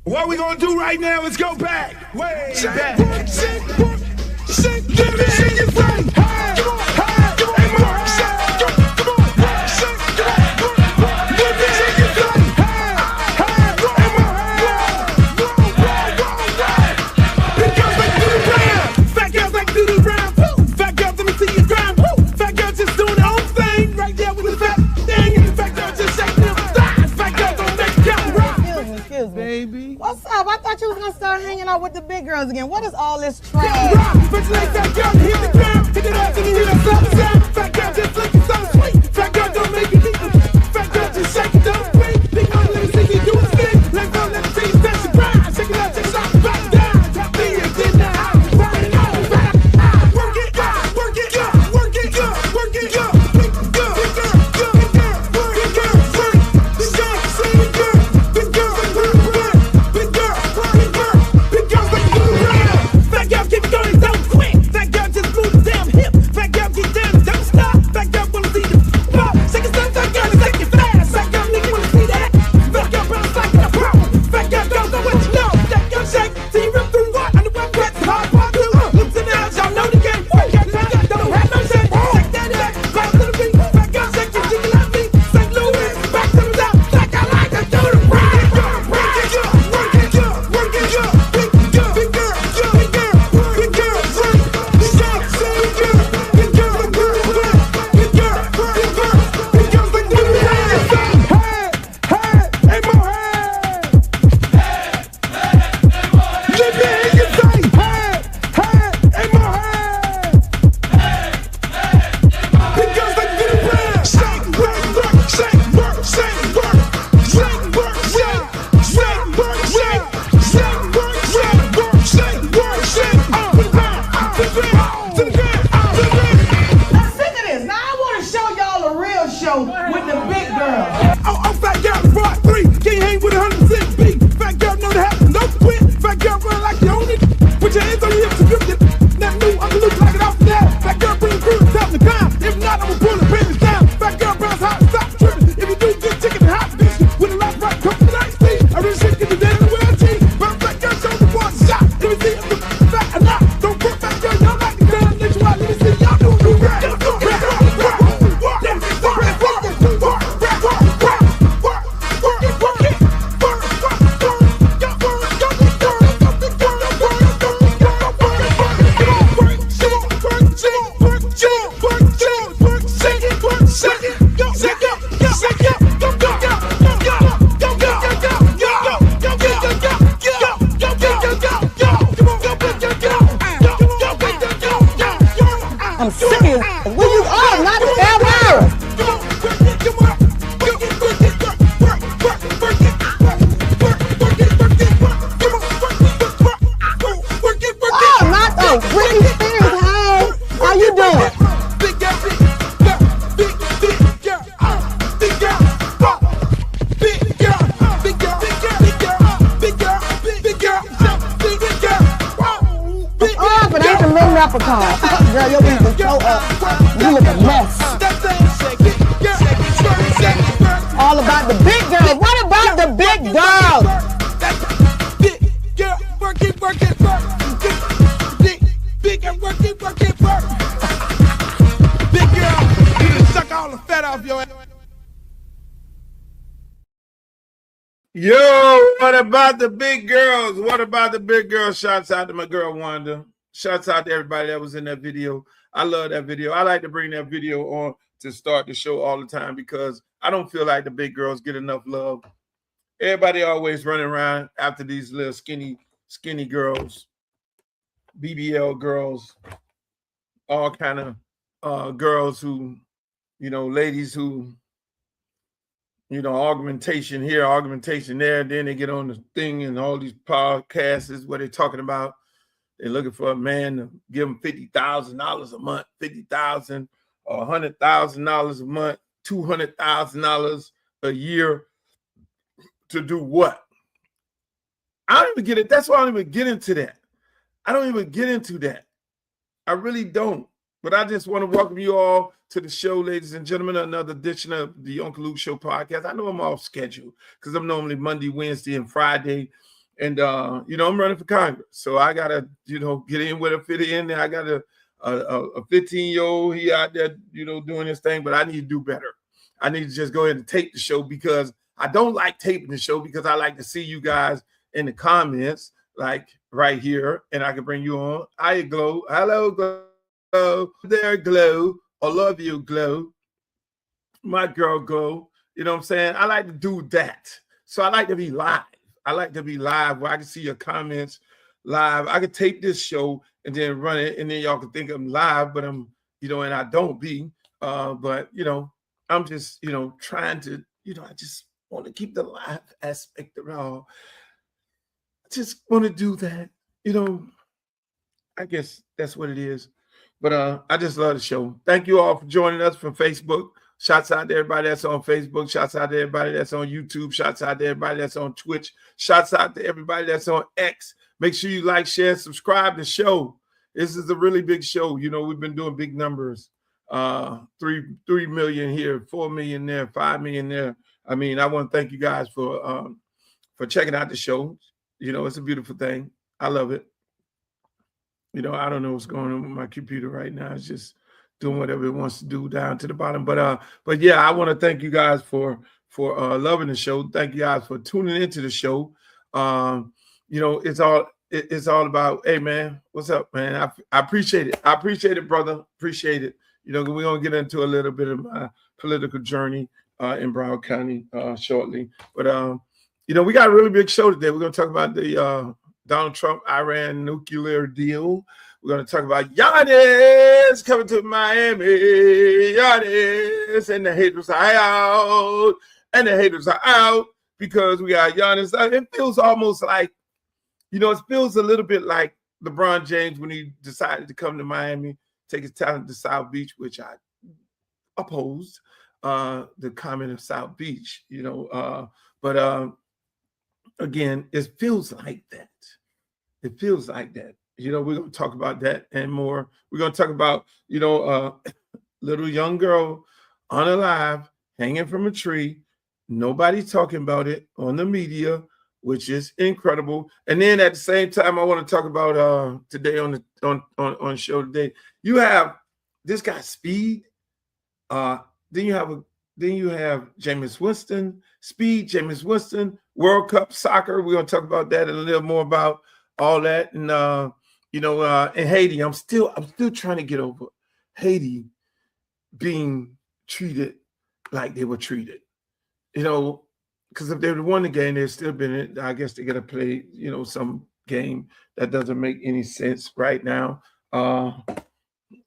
What we gonna do right now is go back, way back. Give me your thing. Hey, come on, hey, come on, hey, come on, come on, come on. Give me your thing. Hey, hey, come on, Big girls like to do the round. Fat girls like to do the round. Woo. Fat girls, let me see you grind. Woo. Fat girls just doing their own thing right there with the fat thing. And the fat girls just shaking them thighs. Fat girls don't make it count. Excuse me. Baby. What's up? I thought you was gonna start hanging out with the big girls again. What is all this trash? But you like that girl, hit the ground, hit it up, and you hear that sound. Fat girl just looking so sweet. Fat girl don't make it eat. Fat girl just shake it, don't wait. Big girl, let me see you do a thing. Let go, let me see you dance and grind. Shake it up, shake it up, back down. Drop me and then the house. Work it out, work it out, work it out, work it out, work it out. Big girl, big girl, big girl, big girl, big girl, big girl, big girl, big girl, big girl, big girl, big girls like to do the round. Fat girl keep going, don't quit. Fat girl just move the damn hip. Fat girl get down, don't stop. Fat girl wanna see the pop. Shake it, fat girl, shake it fast. Fat girl nigga wanna see that. Fat girl bounce like a pro. Fat girl don't know what you know. Fat girl shake till you rip through what? On the web, that's hard part two. Looks in the house, y'all know the game. Fat girl don't have no shame. Shake that ass, bounce to the beat. Fat girl shake it, jiggle like me. St. Louis, back to the top. Fat girl like to do the round. Work it up, work it up, work it up. Big girl, big girl, big girl, big girl, big girl, big girl, big girl, big girl, big girl, big girl, big girls like to do the round. Hey, hey, hey, mo, hey. Let me hear you say, hey, hey, hey, mo, hey. Big girls like to do the round. Shake, work, work, shake, work, shake, work, shake, work, shake, shake, work, shake, shake, work, shake, work, shake, work, shake. To the ground, to the ground, to the ground, to the ground. I'm sick of this. Now I want to show y'all a real show with the big girls. Oh, fat girl, part 3. Can't hang with 100% beat. Fat girl know that happen, no quit. Fat girl run like you own it. Put your hands on your hips and grip it. Nothing new, I'm loose like it off the net. Fat girl bring crew to top the ground. If not, I'ma pull the panties down. Fat girl bounce hot, stop tripping. If you do, get chicken and hot bitch. With a lot right, come from the night speed. I really shit, get the dead in the way I cheat. But I'm fat girl, show the boy a shot. Let me see if the fat or not. Don't put fat girl, y'all like the ground. Let you out, let me see y'all do the rap. I'm serious. Where you are? Not Elvira. Oh, not the Britney Spears. Hey, how you doing? Big girl, big girl, big girl, big girl, big girl, big girl, big girl, big girl, big girl, big girl. Oh, but ain't the little leprechaun. Girl, your wings are so up. You look a mess. All about the big girls. What about the big girls? Big girl, work it, work it, work. Big girl, work it, work it, work. Big girl, you done suck all the fat off your ass. Yo, what about the big girls? What about the big girls? Shouts out to my girl Wanda. Shouts out to everybody that was in that video. I love that video. I like to bring that video on to start the show all the time because I don't feel like the big girls get enough love. Everybody always running around after these little skinny girls, BBL girls, all kind of girls who, ladies who, augmentation here, augmentation there. Then they get on the thing and all these podcasts is what they're talking about. They're looking for a man to give them $50,000 a month, $50,000 or $100,000 a month, $200,000 a year to do what? I don't even get it. That's why I don't even get into that. I don't even get into that. I really don't. But I just want to welcome you all to the show, ladies and gentlemen, another edition of the Uncle Luke Show podcast. I know I'm off schedule because I'm normally Monday, Wednesday, and Friday And you know, I'm running for Congress, so I gotta, you know, get in with a fit in there. I got a 15-year-old, he out there, you know, doing his thing, but I need to do better. I need to just go ahead and tape the show, because I don't like taping the show, because I like to see you guys in the comments, like right here, and I can bring you on. Hi, Glow. Hello, Glow. There, Glow. I love you, Glow. My girl, Glow. You know what I'm saying? I like to do that. So I like to be live. I like to be live where I can see your comments live. I could tape this show and then run it, and then y'all can think I'm live, but I'm, you know, and I don't be. But, you know, I'm just, you know, trying to, you know, I just want to keep the live aspect of it all. I just want to do that. You know, I guess that's what it is. But I just love the show. Thank you all for joining us from Facebook. Shouts out to everybody that's on Facebook. Shouts out to everybody that's on YouTube. Shouts out to everybody that's on Twitch. Shouts out to everybody that's on X. Make sure you like, share, subscribe to the show. This is a really big show. You know, we've been doing big numbers. 3 million here, 4 million there, 5 million there. I mean, I want to thank you guys for checking out the show. You know, it's a beautiful thing. I love it. You know, I don't know what's going on with my computer right now. It's just doing whatever it wants to do down to the bottom. But yeah, I want to thank you guys for loving the show. Thank you guys for tuning into the show. You know, it's all about, hey man, what's up, man? I appreciate it. I appreciate it, brother. Appreciate it. You know, we're gonna get into a little bit of my political journey in Broward County shortly. But you know, we got a really big show today. We're gonna talk about the Donald Trump Iran nuclear deal. We're going to talk about Giannis coming to Miami. Giannis, and the haters are out. And the haters are out because we got Giannis. It feels almost like, you know, it feels a little bit like LeBron James when he decided to come to Miami, take his talent to South Beach, which I opposed the comment of South Beach, you know. But again, it feels like that. It feels like that. You know, we're going to talk about that and more. We're going to talk about, you know, little young girl unalive, hanging from a tree. Nobody's talking about it on the media, which is incredible. And then at the same time, I want to talk about today on the show today. You have this guy Speed. Then you have Jameis Winston, Speed, Jameis Winston, World Cup soccer. We're going to talk about that and a little more about all that. And you know, in Haiti, I'm still trying to get over Haiti being treated like they were treated. You know, because if they would have won the game, they'd still been in. I guess they got to play, you know, some game that doesn't make any sense right now.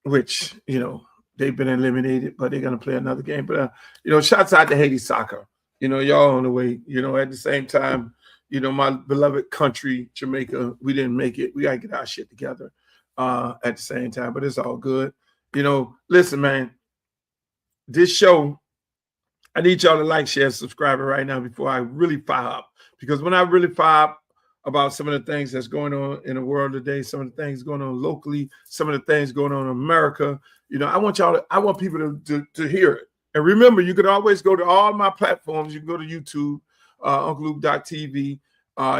Which, you know, they've been eliminated, but they're gonna play another game. But you know, shouts out to Haiti soccer. You know, y'all on the way. You know, at the same time, you know, my beloved country, Jamaica, we didn't make it. We got to get our shit together at the same time, but it's all good. You know, listen, man, this show, I need y'all to like, share, subscribe right now before I really fire up. Because when I really fire up about some of the things that's going on in the world today, some of the things going on locally, some of the things going on in America, you know, I want people to hear it. And remember, you can always go to all my platforms. You can go to YouTube, UncleLuke.tv.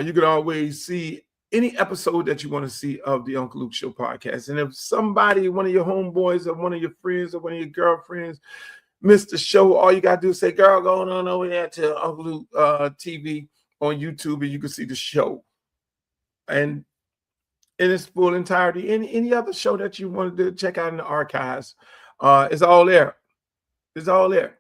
You can always see any episode that you want to see of the Uncle Luke Show podcast. And if somebody, one of your homeboys or one of your friends or one of your girlfriends missed the show, all you got to do is say, girl, going on over there to Uncle Luke TV on YouTube, and you can see the show. And in its full entirety, any other show that you wanted to check out in the archives, it's all there. It's all there.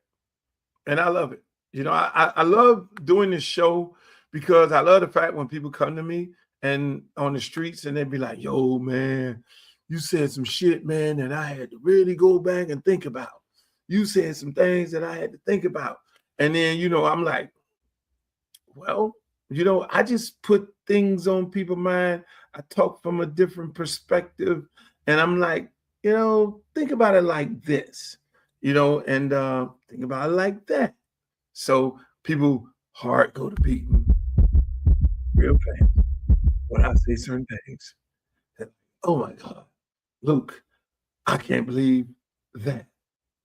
And I love it. You know, I love doing this show because I love the fact when people come to me and on the streets and they be like, yo, man, you said some shit, man, that I had to really go back and think about. You said some things that I had to think about. And then, you know, I'm like, well, you know, I just put things on people's mind. I talk from a different perspective. And I'm like, you know, think about it like this, you know, and think about it like that. So people heart go to beating real fast when I say certain things. Oh my God, Luke, I can't believe that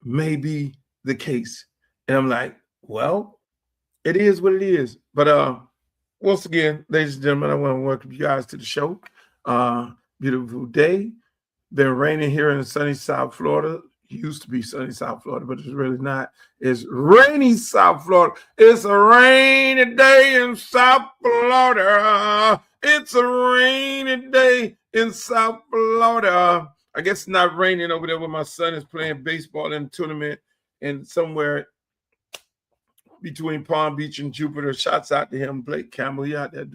may be the case. And I'm like, well, it is what it is. But once again, ladies and gentlemen, I want to welcome you guys to the show. Beautiful day. Been raining here in sunny South Florida. It used to be sunny South Florida, but it's really not. It's rainy South Florida. It's a rainy day in South Florida. It's a rainy day in South Florida. I guess it's not raining over there where my son is playing baseball in a tournament and somewhere between Palm Beach and Jupiter. Shouts out to him, Blake Campbell. He out there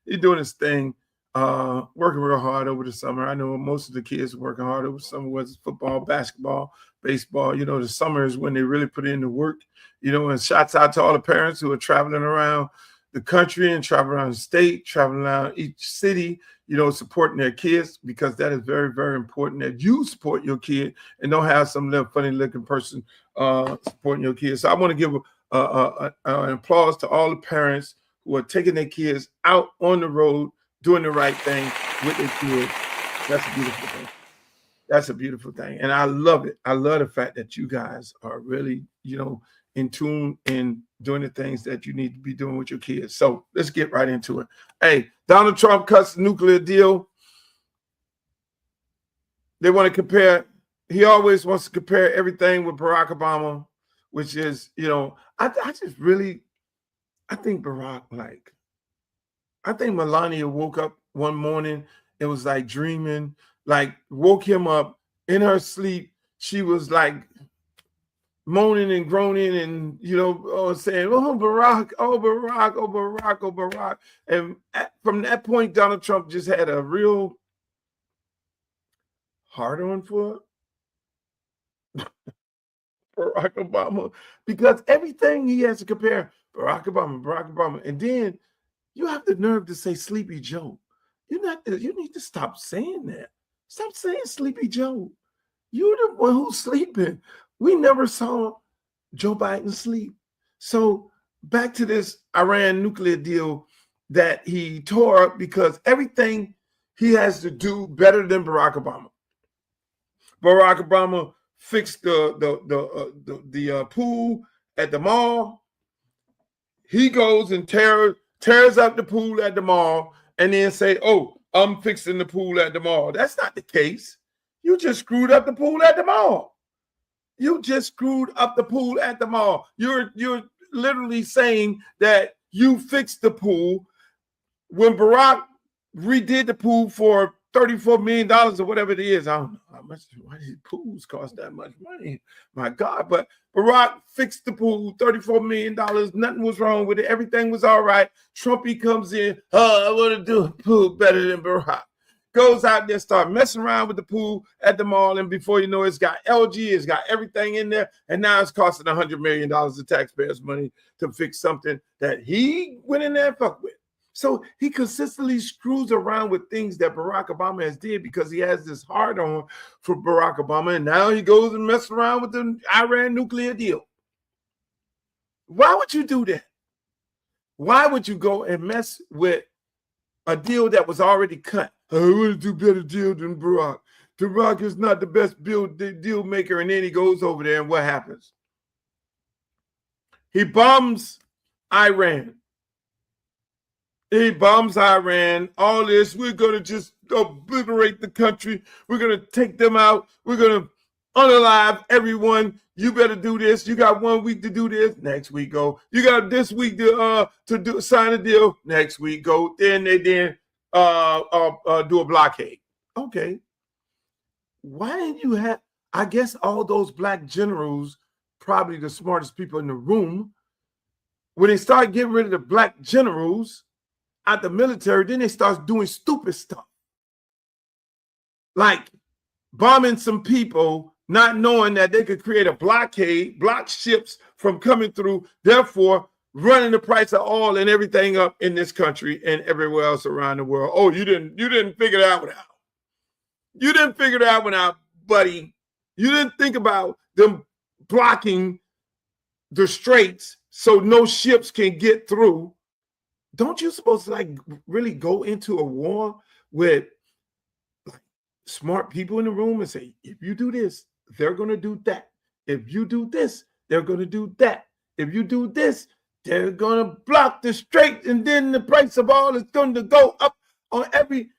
he's doing his thing, working real hard over the summer. I know most of the kids are working hard over the summer, whether it's football, basketball, baseball. You know, the summer is when they really put in the work, you know, and shouts out to all the parents who are traveling around the country and traveling around the state, traveling around each city, you know, supporting their kids, because that is very, very important that you support your kid and don't have some little funny looking person supporting your kids. So I want to give an applause to all the parents who are taking their kids out on the road, doing the right thing with their kids. That's a beautiful thing. That's a beautiful thing. And I love it. I love the fact that you guys are really, you know, in tune and doing the things that you need to be doing with your kids. So let's get right into it. Hey, Donald Trump cuts the nuclear deal. They want to compare. He always wants to compare everything with Barack Obama, which is, you know, I think Barack, I think Melania woke up one morning, it was like dreaming, like woke him up in her sleep. She was like moaning and groaning and, you know, saying, oh, Barack, oh, Barack, oh, Barack, oh, Barack. And from that point, Donald Trump just had a real hard on for Barack Obama, because everything he has to compare Barack Obama. And then you have the nerve to say Sleepy Joe. You need to stop saying that. Stop saying Sleepy Joe. You're the one who's sleeping. We never saw Joe Biden sleep. So back to this Iran nuclear deal that he tore up, because everything he has to do better than Barack Obama. Barack Obama fixed the pool at the mall. He goes and tears up the pool at the mall and then say, oh, I'm fixing the pool at the mall. That's not the case. You just screwed up the pool at the mall. You just screwed up the pool at the mall. You're literally saying that you fixed the pool when Barack redid the pool for $34 million or whatever it is. I don't know how much. Why these pools cost that much money? My God. But Barack fixed the pool, $34 million. Nothing was wrong with it. Everything was all right. Trumpy comes in. Oh, I want to do a pool better than Barack. Goes out there, start messing around with the pool at the mall. And before you know it, it's got LG, it's got everything in there. And now it's costing $100 million of taxpayers' money to fix something that he went in there and fucked with. So he consistently screws around with things that Barack Obama has did because he has this hard on for Barack Obama. And now he goes and messes around with the Iran nuclear deal. Why would you do that? Why would you go and mess with a deal that was already cut? I want to do better deal than Barack. Barack is not the best deal maker. And then he goes over there and what happens? He bombs Iran. He bombs Iran, all this. We're going to just obliterate the country. We're going to take them out. We're going to unalive everyone. You better do this. You got 1 week to do this. Next week, go. You got this week to sign a deal. Next week, go. Then they do a blockade. Okay. Why didn't you have, I guess all those black generals, probably the smartest people in the room, when they start getting rid of the black generals out the military, then they start doing stupid stuff. Like bombing some people, not knowing that they could create a blockade, block ships from coming through, therefore running the price of oil and everything up in this country and everywhere else around the world. Oh, you didn't figure that one out. You didn't figure that one out, buddy. You didn't think about them blocking the straits so no ships can get through. Don't you supposed to really go into a war with smart people in the room and say, if you do this, they're going to do that. If you do this, they're going to do that. If you do this, They're going to block the strait, and then the price of oil is going to go up on every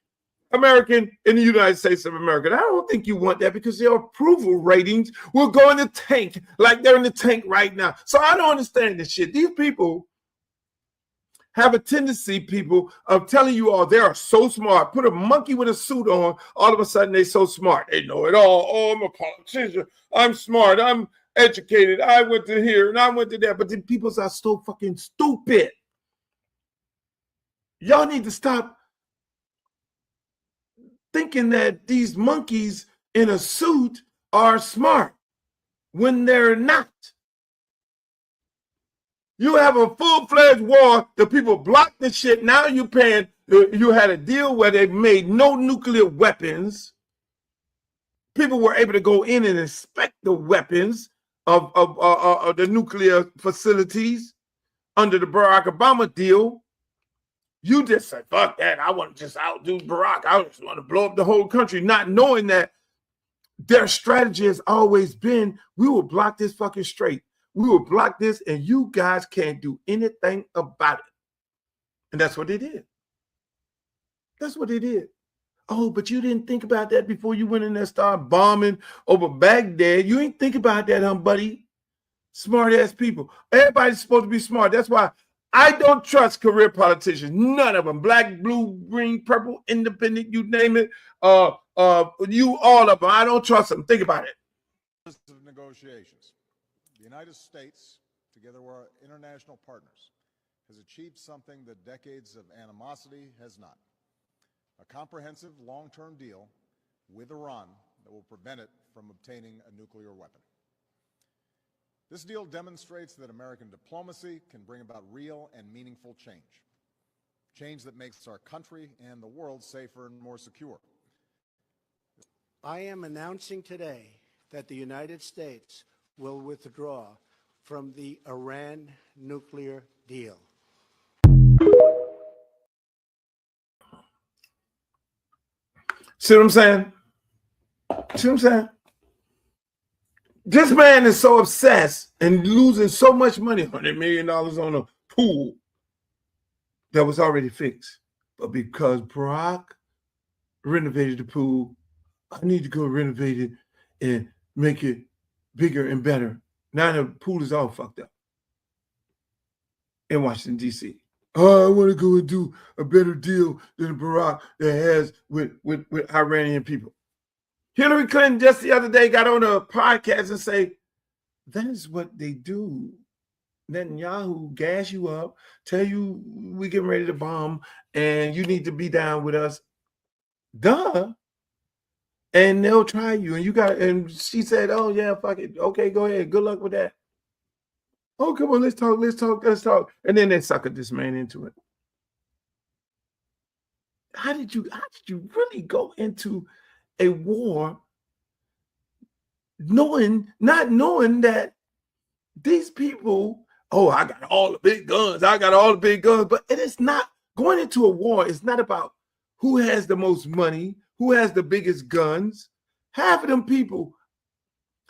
American in the United States of America. And I don't think you want that, because their approval ratings will go in the tank like they're in the tank right now. So I don't understand this shit. These people have a tendency, people, of telling you all they are so smart. Put a monkey with a suit on, all of a sudden they're so smart. They know it all. Oh, I'm a politician. I'm smart. I'm educated. I went to here and I went to there. But the people are so fucking stupid. Y'all need to stop thinking that these monkeys in a suit are smart when they're not. You have a full-fledged war. The people block the shit. Now you're paying. You had a deal where they made no nuclear weapons. People were able to go in and inspect the weapons of the nuclear facilities under the Barack Obama deal. You just said, fuck that. I want to just outdo Barack. I just want to blow up the whole country, not knowing that their strategy has always been, we will block this fucking strait. We will block this, and you guys can't do anything about it. And that's what they did. That's what they did. Oh, but you didn't think about that before you went in there and started bombing over Baghdad. You ain't think about that, buddy. Smart-ass people. Everybody's supposed to be smart. That's why I don't trust career politicians. None of them. Black, blue, green, purple, independent, you name it. You, all of them. I don't trust them. Think about it. Negotiations. The United States, together with our international partners, has achieved something that decades of animosity has not. A comprehensive long-term deal with Iran that will prevent it from obtaining a nuclear weapon. This deal demonstrates that American diplomacy can bring about real and meaningful change. Change that makes our country and the world safer and more secure. I am announcing today that the United States will withdraw from the Iran nuclear deal. See what I'm saying? See what I'm saying? This man is so obsessed and losing so much money, $100 million on a pool that was already fixed. But because Barack renovated the pool, I need to go renovate it and make it bigger and better. Now the pool is all fucked up in Washington, D.C. Oh, I want to go and do a better deal than Barack that has with Iranian people. Hillary Clinton just the other day got on a podcast and say, that is what they do. Netanyahu gas you up, tell you we getting ready to bomb and you need to be down with us. Duh. And they'll try you. And she said, oh yeah, fuck it. Okay, go ahead. Good luck with that. Oh, come on, let's talk. And then they suckered this man into it. How did you really go into a war not knowing that these people, oh, I got all the big guns. But it is not going into a war. It's not about who has the most money, who has the biggest guns. Half of them people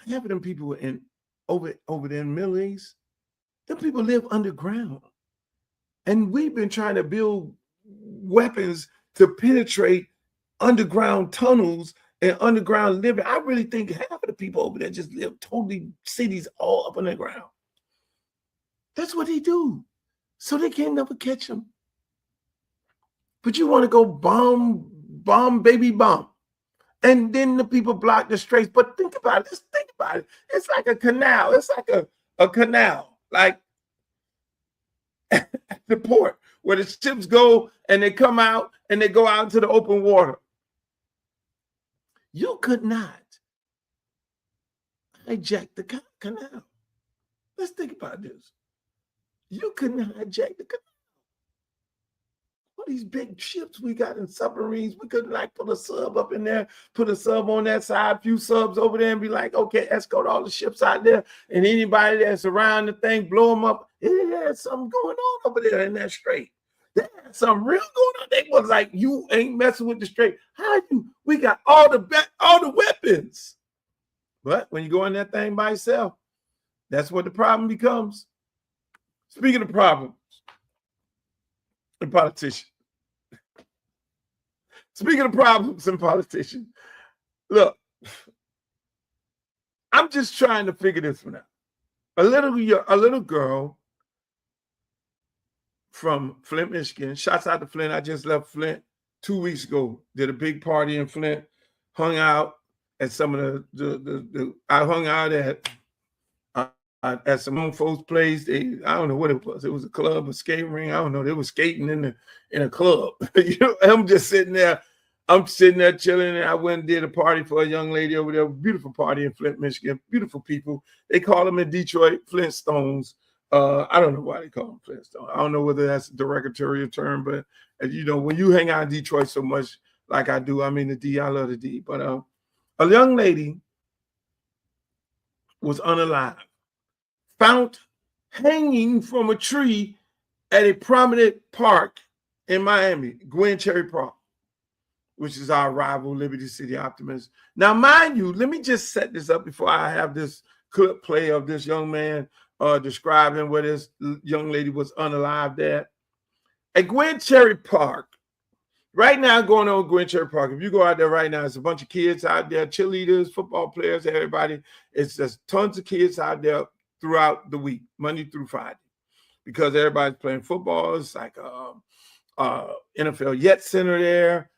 in over there in the Middle East, them people live underground. And we've been trying to build weapons to penetrate underground tunnels and underground living. I really think half of the people over there just live totally cities all up underground. That's what they do. So they can't never catch them. But you want to go bomb, baby bomb. And then the people block the straits. But think about it. Just think about it. It's like a canal. It's like a canal. Like at the port where the ships go and they come out and they go out into the open water. You could not hijack the canal. Let's think about this. You could not hijack the canal. All these big ships we got in submarines, we couldn't like put a sub up in there, put a sub on that side, a few subs over there and be like, okay, escort all the ships out there and anybody that's around the thing, blow them up. There's something going on over there in that strait. There's something real going on. They was like, you ain't messing with the strait. How we got all the weapons. But when you go in that thing by yourself, that's what the problem becomes. Speaking of problems in politicians. Speaking of problems in politicians, look, I'm just trying to figure this one out. A little girl from Flint, Michigan. Shouts out to Flint. I just left Flint 2 weeks ago. Did a big party in Flint. Hung out at some of I hung out at some folks' place. I don't know what it was. It was a club, a skating ring. I don't know. They were skating in a club. I'm just sitting there. I'm sitting there chilling, and I went and did a party for a young lady over there. Beautiful party in Flint, Michigan. Beautiful people. They call them in Detroit Flintstones. I don't know why they call them Flintstones. I don't know whether that's a derogatory term, but when you hang out in Detroit so much like I do, I mean the D, I love the D. But a young lady was unalive, found hanging from a tree at a prominent park in Miami, Gwen Cherry Park, which is our rival Liberty City Optimist. Now, mind you, let me just set this up before I have this clip play of this young man describing where this young lady was unalived at Gwen Cherry Park. Right now, going on Gwen Cherry Park, if you go out there right now, it's a bunch of kids out there, cheerleaders, football players, everybody. It's just tons of kids out there throughout the week, Monday through Friday, because everybody's playing football. It's like NFL Yet Center there.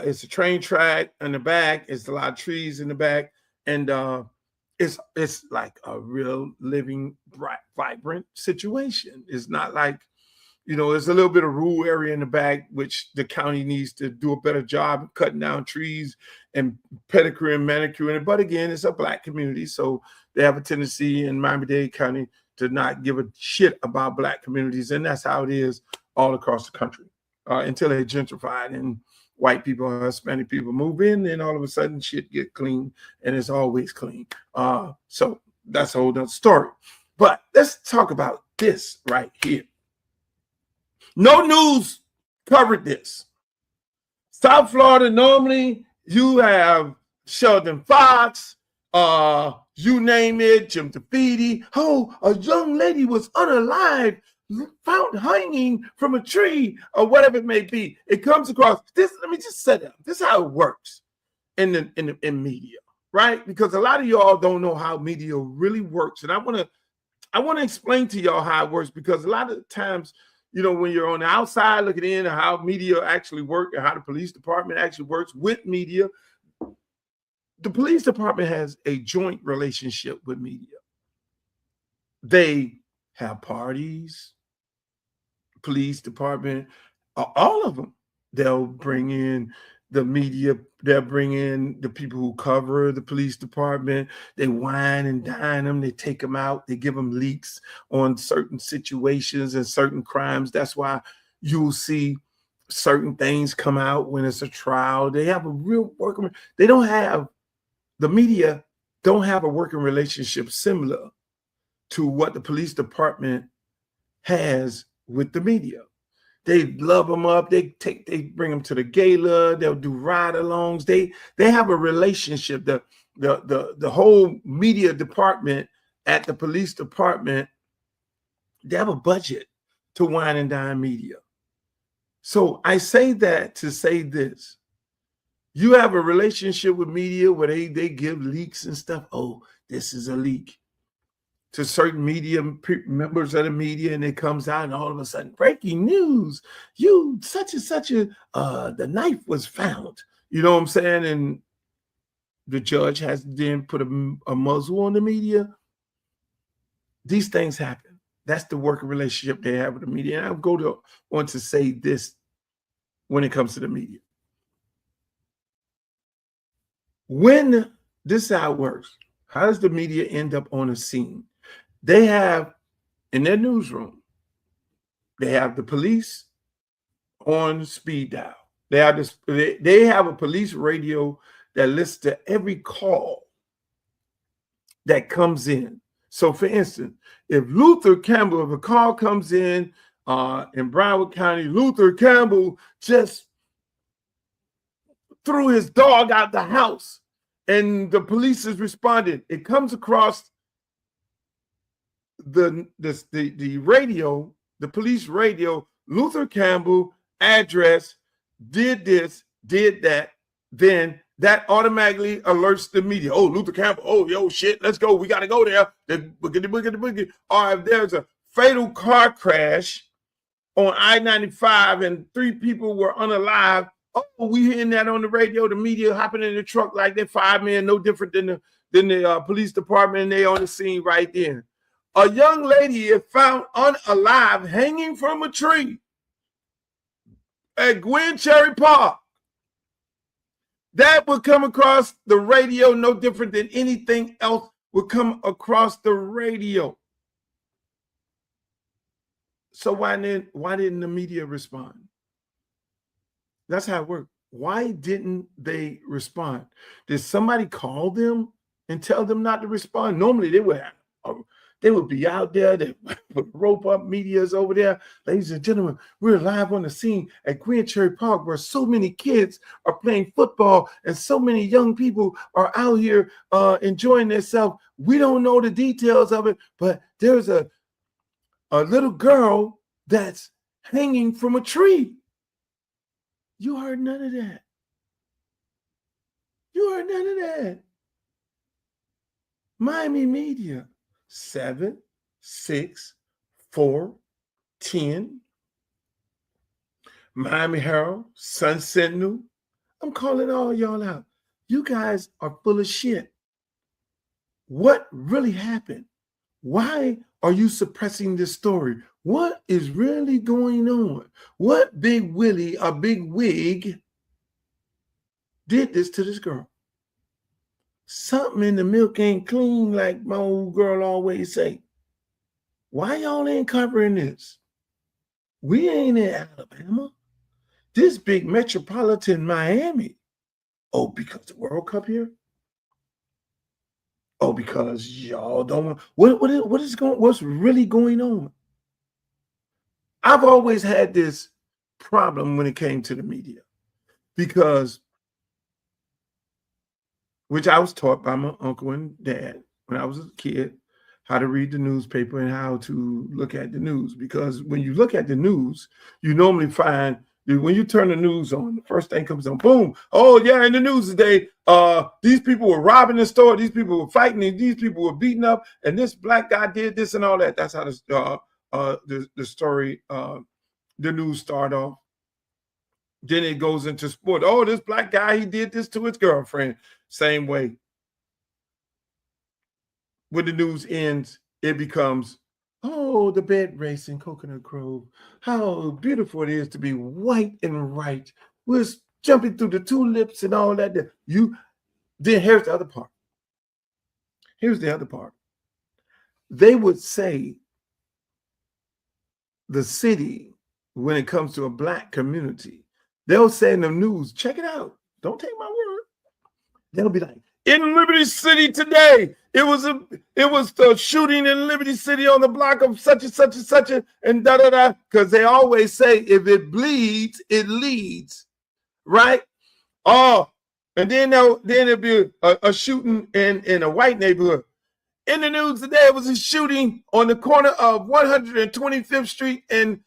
It's a train track in the back. It's a lot of trees in the back. And it's like a real living, bright, vibrant situation. It's not like, there's a little bit of rural area in the back, which the county needs to do a better job of cutting down trees and pedicure and manicure. But again, it's a Black community, so they have a tendency in Miami-Dade County to not give a shit about Black communities, and that's how it is all across the country until they gentrified and white people or Hispanic people move in, and all of a sudden shit get clean, and it's always clean. So that's a whole other story. But let's talk about this right here. No news covered this. South Florida, normally you have Sheldon Fox, you name it, Jim Tafiti. Oh, a young lady was unalive, found hanging from a tree, or whatever it may be. It comes across this. Let me just set up. This is how it works in media, right? Because a lot of y'all don't know how media really works, and I want to explain to y'all how it works, because a lot of times, when you're on the outside looking in at how media actually work and how the police department actually works with media, the police department has a joint relationship with media. They have parties, police department, all of them. They'll bring in the media, they'll bring in the people who cover the police department. They wine and dine them, they take them out, they give them leaks on certain situations and certain crimes. That's why you'll see certain things come out when it's a trial. They have a real working, the media don't have a working relationship similar to what the police department has with the media. They love them up. They bring them to the gala. They'll do ride-alongs. They have a relationship. The whole media department at the police department, they have a budget to wine and dine media. So I say that to say this. You have a relationship with media where they give leaks and stuff. Oh, this is a leak to certain media members of the media, and it comes out, and all of a sudden, breaking news, such and such the knife was found. You know what I'm saying? And the judge has then put a muzzle on the media. These things happen. That's the working relationship they have with the media. And I'll on to say this when it comes to the media. When this is how it works, how does the media end up on a scene? They have in their newsroom, they have the police on speed dial. They have a police radio that listens to every call that comes in. So for instance, if Luther Campbell, if a call comes in Broward County, Luther Campbell just threw his dog out the house and the police is responding, it comes across the radio, the police radio, Luther Campbell address, did this, did that, then that automatically alerts the media. Oh, Luther Campbell, oh, yo, shit, let's go. We got to go there. Boogity. Or if there's a fatal car crash on I-95 and 3 people were unalive, oh, we hearing that on the radio, the media hopping in the truck like they're 5 men, no different than the police department, and they on the scene right then. A young lady is found unalive hanging from a tree at Gwen Cherry Park. That would come across the radio no different than anything else would come across the radio. So why didn't the media respond? That's how it worked. Why didn't they respond? Did somebody call them and tell them not to respond? Normally they would be out there. They put rope up, media's over there. Ladies and gentlemen, we're live on the scene at Gwen Cherry Park where so many kids are playing football and so many young people are out here enjoying themselves. We don't know the details of it, but there's a little girl that's hanging from a tree. You heard none of that. You heard none of that. Miami media, 7, 6, 4, 10. Miami Herald, Sun Sentinel. I'm calling all y'all out. You guys are full of shit. What really happened? Why are you suppressing this story? What is really going on? What Big Willie, a big wig, did this to this girl? Something in the milk ain't clean, like my old girl always say. Why y'all ain't covering this? We ain't in Alabama. This big metropolitan Miami. Oh, because the World Cup here? Oh, because y'all don't want what's really going on? I've always had this problem when it came to the media, because which I was taught by my uncle and dad when I was a kid, how to read the newspaper and how to look at the news. Because when you look at the news, you normally find that when you turn the news on, the first thing comes on, boom. Oh yeah, in the news today, these people were robbing the store, these people were fighting, and these people were beating up, and this black guy did this and all that. That's how the story, the news start off. Then it goes into sport. Oh, this black guy, he did this to his girlfriend. Same way. When the news ends, it becomes, oh, the bed race in Coconut Grove. How beautiful it is to be white and right. We're jumping through the tulips and all that. Then here's the other part. Here's the other part. They would say the city, when it comes to a black community, they'll say in the news, check it out. Don't take my word. They'll be like, in Liberty City today, it was the shooting in Liberty City on the block of such and such and such and da-da-da. Because they always say, if it bleeds, it leads. Right? Oh, and then there'll be a shooting in a white neighborhood. In the news today, it was a shooting on the corner of 125th Street and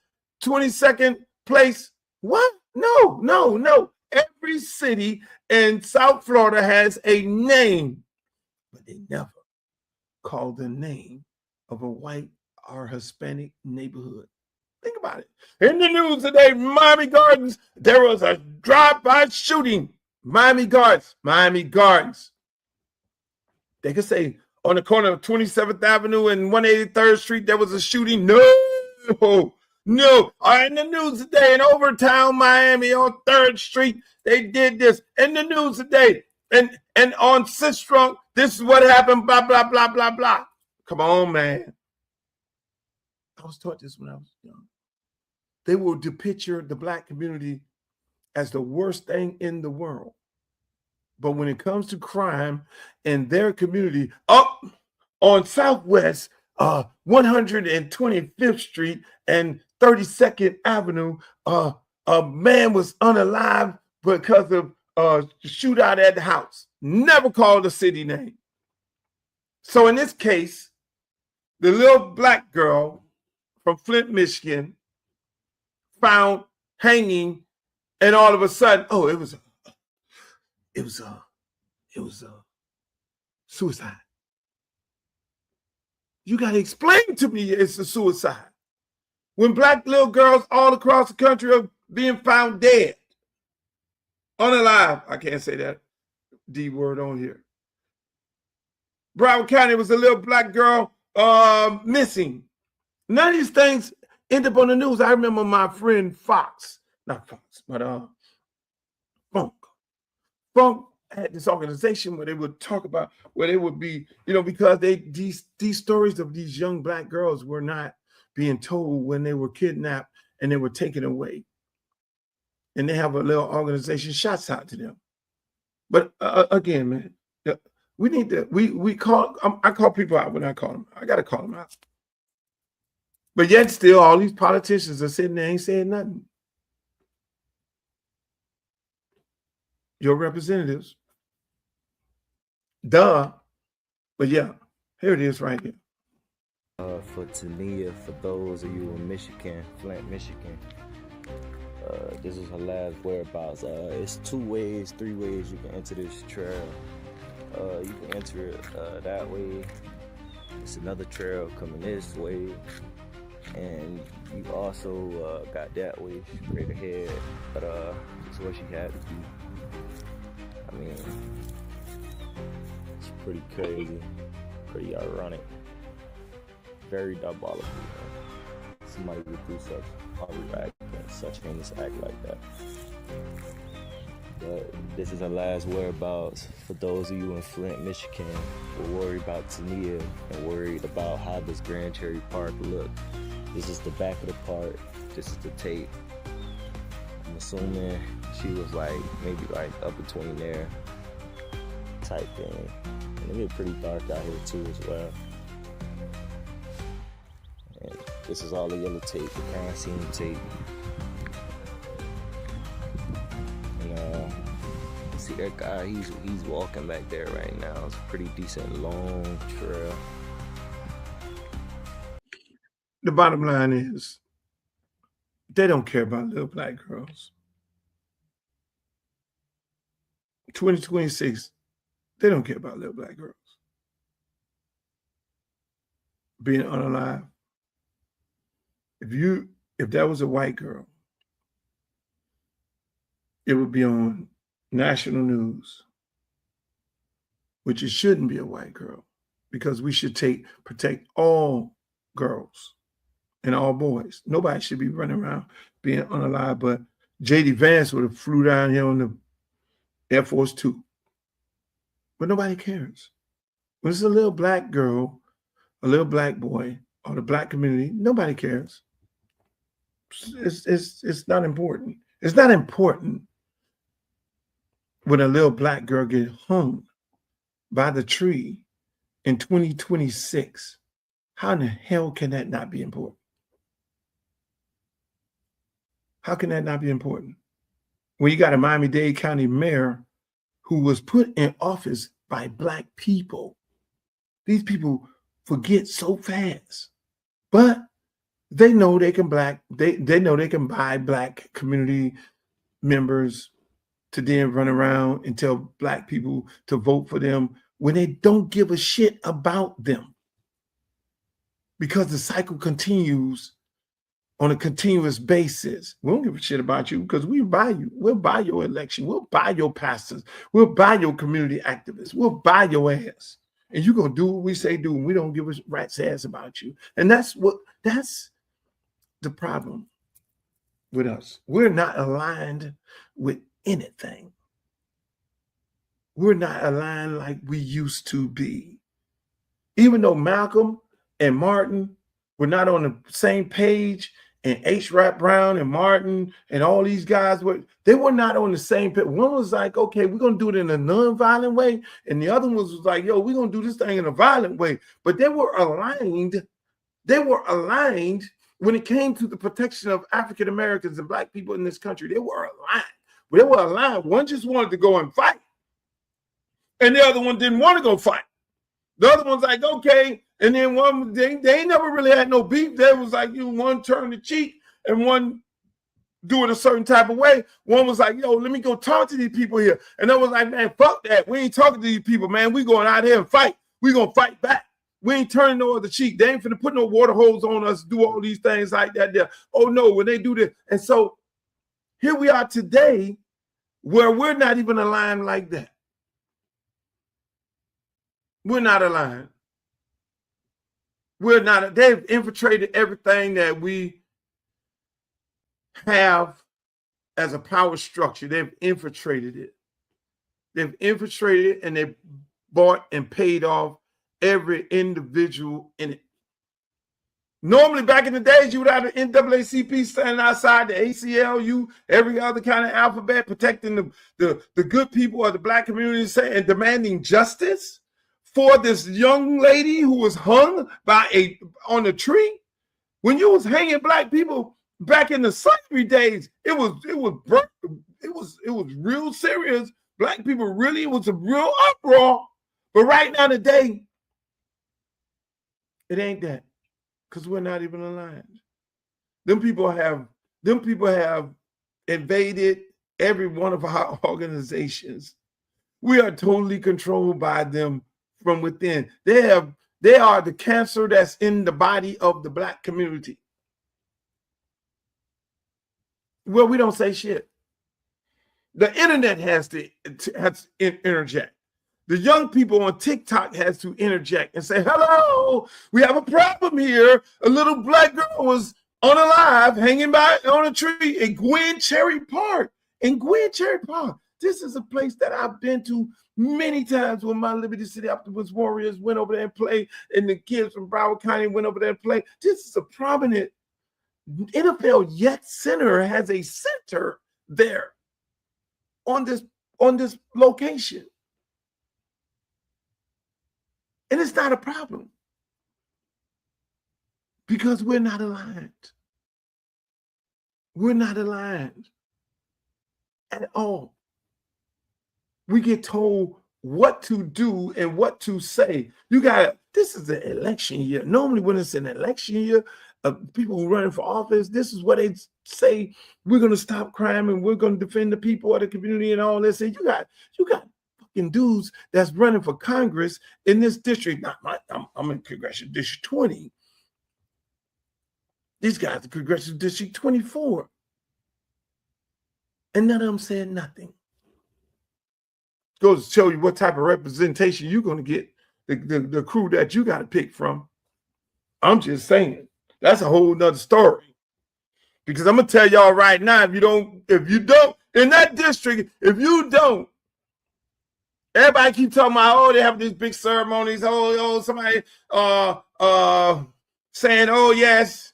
22nd Place. What? No. Every city in South Florida has a name, but they never call the name of a white or Hispanic neighborhood. Think about it. In the news today, Miami Gardens, there was a drive-by shooting. Miami Gardens. They could say on the corner of 27th Avenue and 183rd Street, there was a shooting. No. In the news today in Overtown, Miami on 3rd Street, they did this. In the news today, and on Sistrunk, this is what happened, blah, blah, blah, blah, blah. Come on, man. I was taught this when I was young. They will depict the black community as the worst thing in the world. But when it comes to crime in their community, up on Southwest 125th Street and 32nd Avenue, a man was unalive because of a shootout at the house. Never called the city name. So in this case, the little black girl from Flint, Michigan, found hanging, and all of a sudden, oh, it was a suicide. You got to explain to me it's a suicide. When black little girls all across the country are being found dead, unalive, I can't say that D word on here. Broward County was a little black girl missing. None of these things end up on the news. I remember my friend Fox, not Fox, but Funk. Funk had this organization where they would talk about, where they would be, because these stories of these young black girls were not being told when they were kidnapped and they were taken away. And they have a little organization, shouts out to them. But again, man, we need to, I call people out when I call them. I got to call them out. But yet still, all these politicians are sitting there ain't saying nothing. Your representatives. Duh. But yeah, here it is right here. For Tania, for those of you in Michigan, Flint, Michigan, this is her last whereabouts. It's 2 ways, 3 ways you can enter this trail. You can enter it that way. It's another trail coming this way. And you also got that way straight ahead. But this is what she had to do. I mean, it's pretty crazy, pretty ironic, very diabolical. Somebody would do such horrible act and such heinous act like that. But this is her last whereabouts. For those of you in Flint, Michigan, who are worried about Tania and worried about how this Grand Cherry Park look, this is the back of the park. This is the tape. I'm assuming she was maybe up between there type thing. And it get pretty dark out here too as well. And this is all the yellow tape, the crime scene tape. And see that guy, he's walking back there right now. It's a pretty decent long trail. The bottom line is, they don't care about little black girls. 2026, they don't care about little black girls being unalive. If that was a white girl, it would be on national news, which it shouldn't be a white girl, because we should protect all girls and all boys. Nobody should be running around being unalive. But J.D. Vance would have flew down here on the Air Force Two. But nobody cares. When it's a little black girl, a little black boy, or the black community, nobody cares. It's not important. It's not important when a little black girl gets hung by the tree in 2026. How in the hell can that not be important? How can that not be important? When you got a Miami-Dade County mayor who was put in office by black people. These people forget so fast, but they know they can they know they can buy black community members to then run around and tell black people to vote for them when they don't give a shit about them. Because the cycle continues on a continuous basis. We don't give a shit about you because we buy you. We'll buy your election. We'll buy your pastors. We'll buy your community activists. We'll buy your ass. And you're going to do what we say do. And we don't give a rat's ass about you. And that's the problem with us. We're not aligned with anything. We're not aligned like we used to be. Even though Malcolm and Martin were not on the same page, and H. Rap Brown and Martin and all these guys were not on the same page. One was like, okay, we're going to do it in a non-violent way. And the other one was like, yo, we're going to do this thing in a violent way. But they were aligned. They were aligned when it came to the protection of African Americans and black people in this country. They were aligned. They were aligned. One just wanted to go and fight. And the other one didn't want to go fight. The other one's like, okay. And then one, they ain't never really had no beef. They was like, one turn the cheek and one do it a certain type of way. One was like, yo, let me go talk to these people here. And I was like, man, fuck that. We ain't talking to these people, man. We going out here and fight. We gonna fight back. We ain't turning no other cheek. They ain't finna put no water hose on us, do all these things like that there. Oh no, when they do this. And so here we are today where we're not even aligned like that. We're not aligned. We're not, they've infiltrated everything that we have as a power structure. They've infiltrated it. They've infiltrated it and they've bought and paid off every individual in it. Normally, back in the days, you would have the NAACP standing outside, the ACLU, every other kind of alphabet, protecting the good people of the black community and demanding justice for this young lady who was hung on a tree. When you was hanging black people back in the slavery days, it was real serious. Black people really, it was a real uproar. But right now today, it ain't that, because we're not even aligned. Them people have invaded every one of our organizations. We are totally controlled by them from within. They are the cancer that's in the body of the black community. Well, we don't say shit. The internet has to interject. The young people on TikTok has to interject and say, hello, we have a problem here. A little black girl was unalive hanging by on a tree in Gwen Cherry Park. In Gwen Cherry Park. This is a place that I've been to many times when my Liberty City Optimus Warriors went over there and played, and the kids from Broward County went over there and played. This is a prominent NFL Yet Center has a center there on this location. And it's not a problem because we're not aligned. We're not aligned at all. We get told what to do and what to say. This is an election year. Normally when it's an election year, people who are running for office, this is what they say, we're going to stop crime and we're going to defend the people of the community and all this. And you got fucking dudes that's running for Congress in this district. I'm in Congressional District 20. These guys are Congressional District 24. And none of them said nothing. Goes to show you what type of representation you're going to get, the crew that you got to pick from. I'm just saying. That's a whole nother story. Because I'm going to tell y'all right now, if you don't, in that district, if you don't, everybody keep talking about, they have these big ceremonies, somebody saying, yes,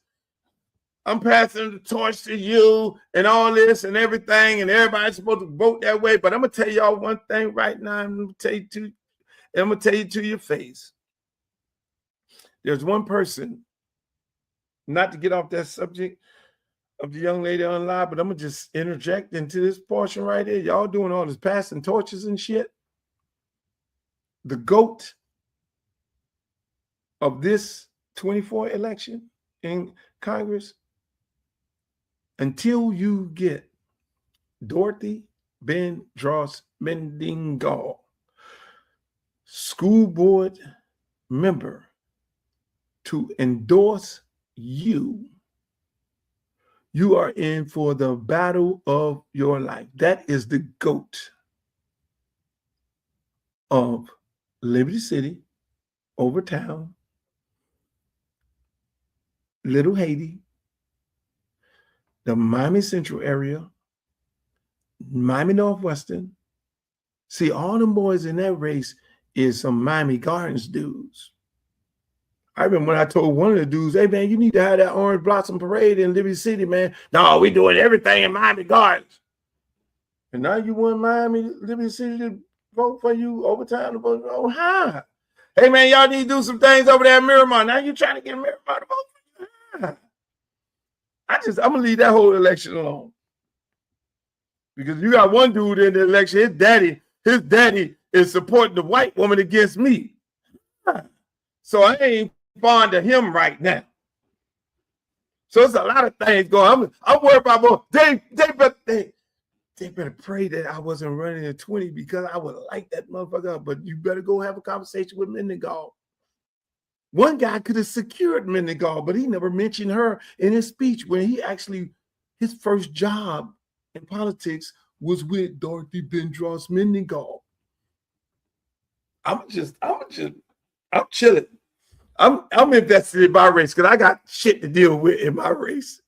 I'm passing the torch to you and all this and everything, and everybody's supposed to vote that way. But I'm going to tell y'all one thing right now, I'm going to tell you to your face. There's one person, not to get off that subject of the young lady online, but I'm going to just interject into this portion right here. Y'all doing all this passing torches and shit. The GOAT of this 24 election in Congress, until you get Dorothy Bendross Mendingal, school board member, to endorse you are in for the battle of your life. That is the GOAT of Liberty City, Overtown, Little Haiti, the Miami Central area, Miami Northwestern. See, all them boys in that race is some Miami Gardens dudes. I remember when I told one of the dudes, hey, man, you need to have that Orange Blossom Parade in Liberty City, man. No, we doing everything in Miami Gardens. And now you want Liberty City to vote for you, Overtown to vote. Oh, hi. Hey, man, y'all need to do some things over there in Miramar. Now you're trying to get Miramar to vote for you. Hi. I'm going to leave that whole election alone. Because you got one dude in the election, his daddy is supporting the white woman against me. So I ain't fond of him right now. So it's a lot of things going. I'm worried about more. They better pray that I wasn't running a 20 because I would like that motherfucker up. But you better go have a conversation with Mendengal. One guy could have secured Mendengal, but he never mentioned her in his speech when he actually, his first job in politics was with Dorothy Bendross Mendengal. I'm chilling. I'm invested in my race because I got shit to deal with in my race.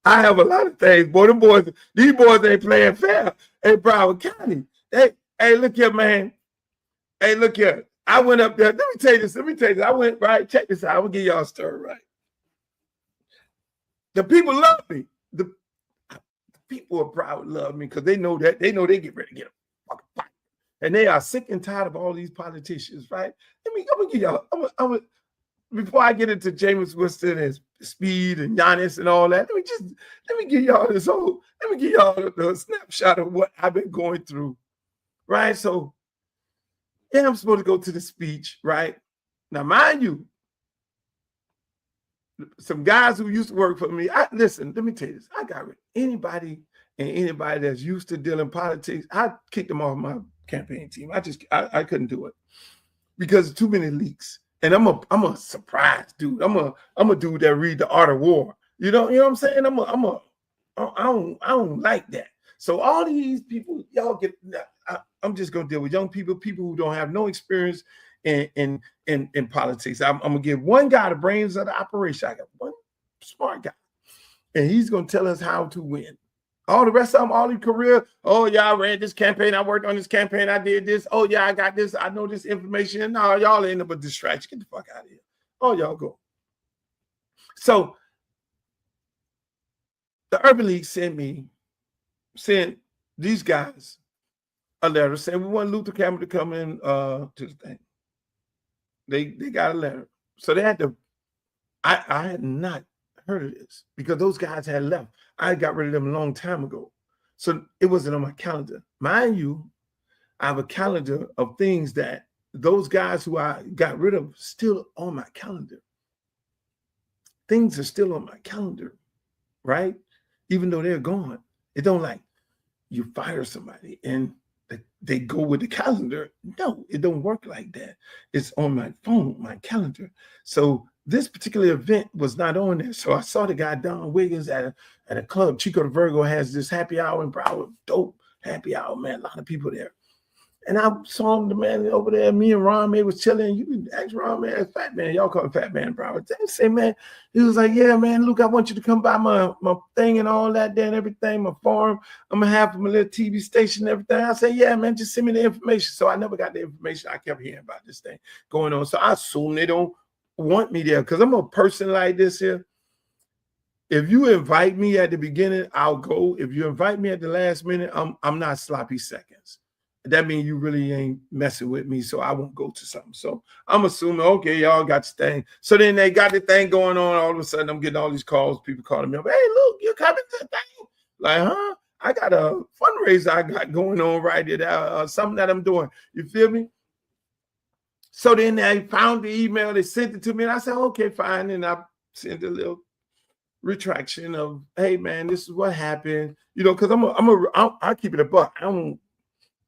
I have a lot of things. Boy, these boys ain't playing fair in Broward County. Hey, look here, man. Hey, look here. I went up there. Let me tell you this. I went, right, check this out. I'm going to give y'all a story, right? The people love me. The people of Broward love me because they know that. They know they get ready to get a fucking fight. And they are sick and tired of all these politicians, right? I'm going to give y'all, before I get into Jameis Winston and Speed and Giannis and all that, let me give y'all the snapshot of what I've been going through, right? So, yeah, I'm supposed to go to the speech, right? Now, mind you, some guys who used to work for me, listen, let me tell you this. I got rid of anybody that's used to dealing in politics. I kicked them off my campaign team. I couldn't do it because too many leaks. And I'm a surprise dude. I'm a dude that read The Art of War. You know what I'm saying? I don't like that. So all these people, y'all get. I'm just gonna deal with young people who don't have no experience in politics. I'm gonna give one guy the brains of the operation. I got one smart guy, and he's gonna tell us how to win. All the rest of them, all their career, oh yeah, I ran this campaign, I worked on this campaign, I did this. Oh yeah, I got this, I know this information. No, y'all end up a distraction. Get the fuck out of here. Oh, y'all go. So the Urban League sent these guys a letter saying we want Luther Campbell to come in to the thing. They got a letter. So they had to, I had not heard of this because those guys had left. I got rid of them a long time ago. So it wasn't on my calendar. Mind you, I have a calendar of things that those guys who I got rid of still on my calendar. Things are still on my calendar, right? Even though they're gone. It don't like you fire somebody and they go with the calendar. No, it don't work like that. It's on my phone, my calendar. So this particular event was not on there. So I saw the guy Don Wiggins at a club. Chico the Virgo has this happy hour in Broward. Dope happy hour, man. A lot of people there. And I saw him, the man over there. Me and Ron May was chilling. You can ask Ron May, Fat Man. Y'all call him Fat Man, Broward. They say, man, he was like, yeah, man, Luke, I want you to come by my thing and all that there and everything, my farm. I'm going to have my little TV station and everything. I said, yeah, man, just send me the information. So I never got the information. I kept hearing about this thing going on. So I assume they don't want me there because I'm a person like this here. If you invite me at the beginning, I'll go. If you invite me at the last minute, I'm not sloppy seconds. That means you really ain't messing with me, so I won't go to something. So I'm assuming, okay, y'all got your thing. So then they got the thing going on. All of a sudden, I'm getting all these calls, people calling me up. Hey, look, you're coming to the thing. Like, huh? I got a fundraiser I got going on right there, something that I'm doing. You feel me? So then they found the email, they sent it to me, and I said, okay, fine. And I sent a little retraction of, hey, man, this is what happened. You know, because I keep it a buck.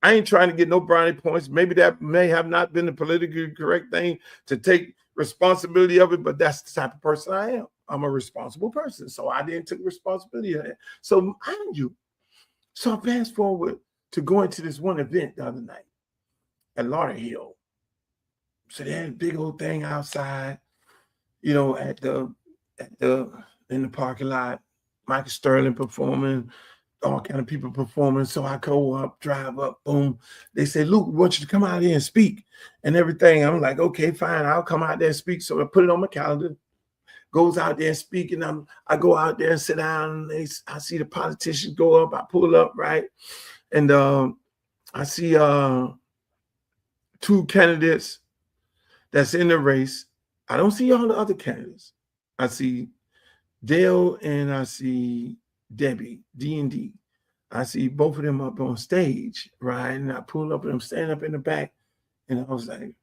I ain't trying to get no brownie points. Maybe that may have not been the politically correct thing to take responsibility of it, but that's the type of person I am. I'm a responsible person. So I didn't take responsibility of that. So mind you, so I fast forward to going to this one event the other night at Lauderhill. So they had a big old thing outside, you know, in the parking lot, Michael Sterling performing, all kind of people performing. So I go up, drive up, boom. They say, Luke, we want you to come out here and speak and everything. I'm like, okay, fine. I'll come out there and speak. So I put it on my calendar, goes out there and speak. And I go out there and sit down. And I see the politicians go up. I pull up, right? And I see two candidates that's in the race. I don't see all the other candidates. I see Dale and I see Debbie, D&D. I see both of them up on stage, right? And I pull up and I'm standing up in the back. And I was like,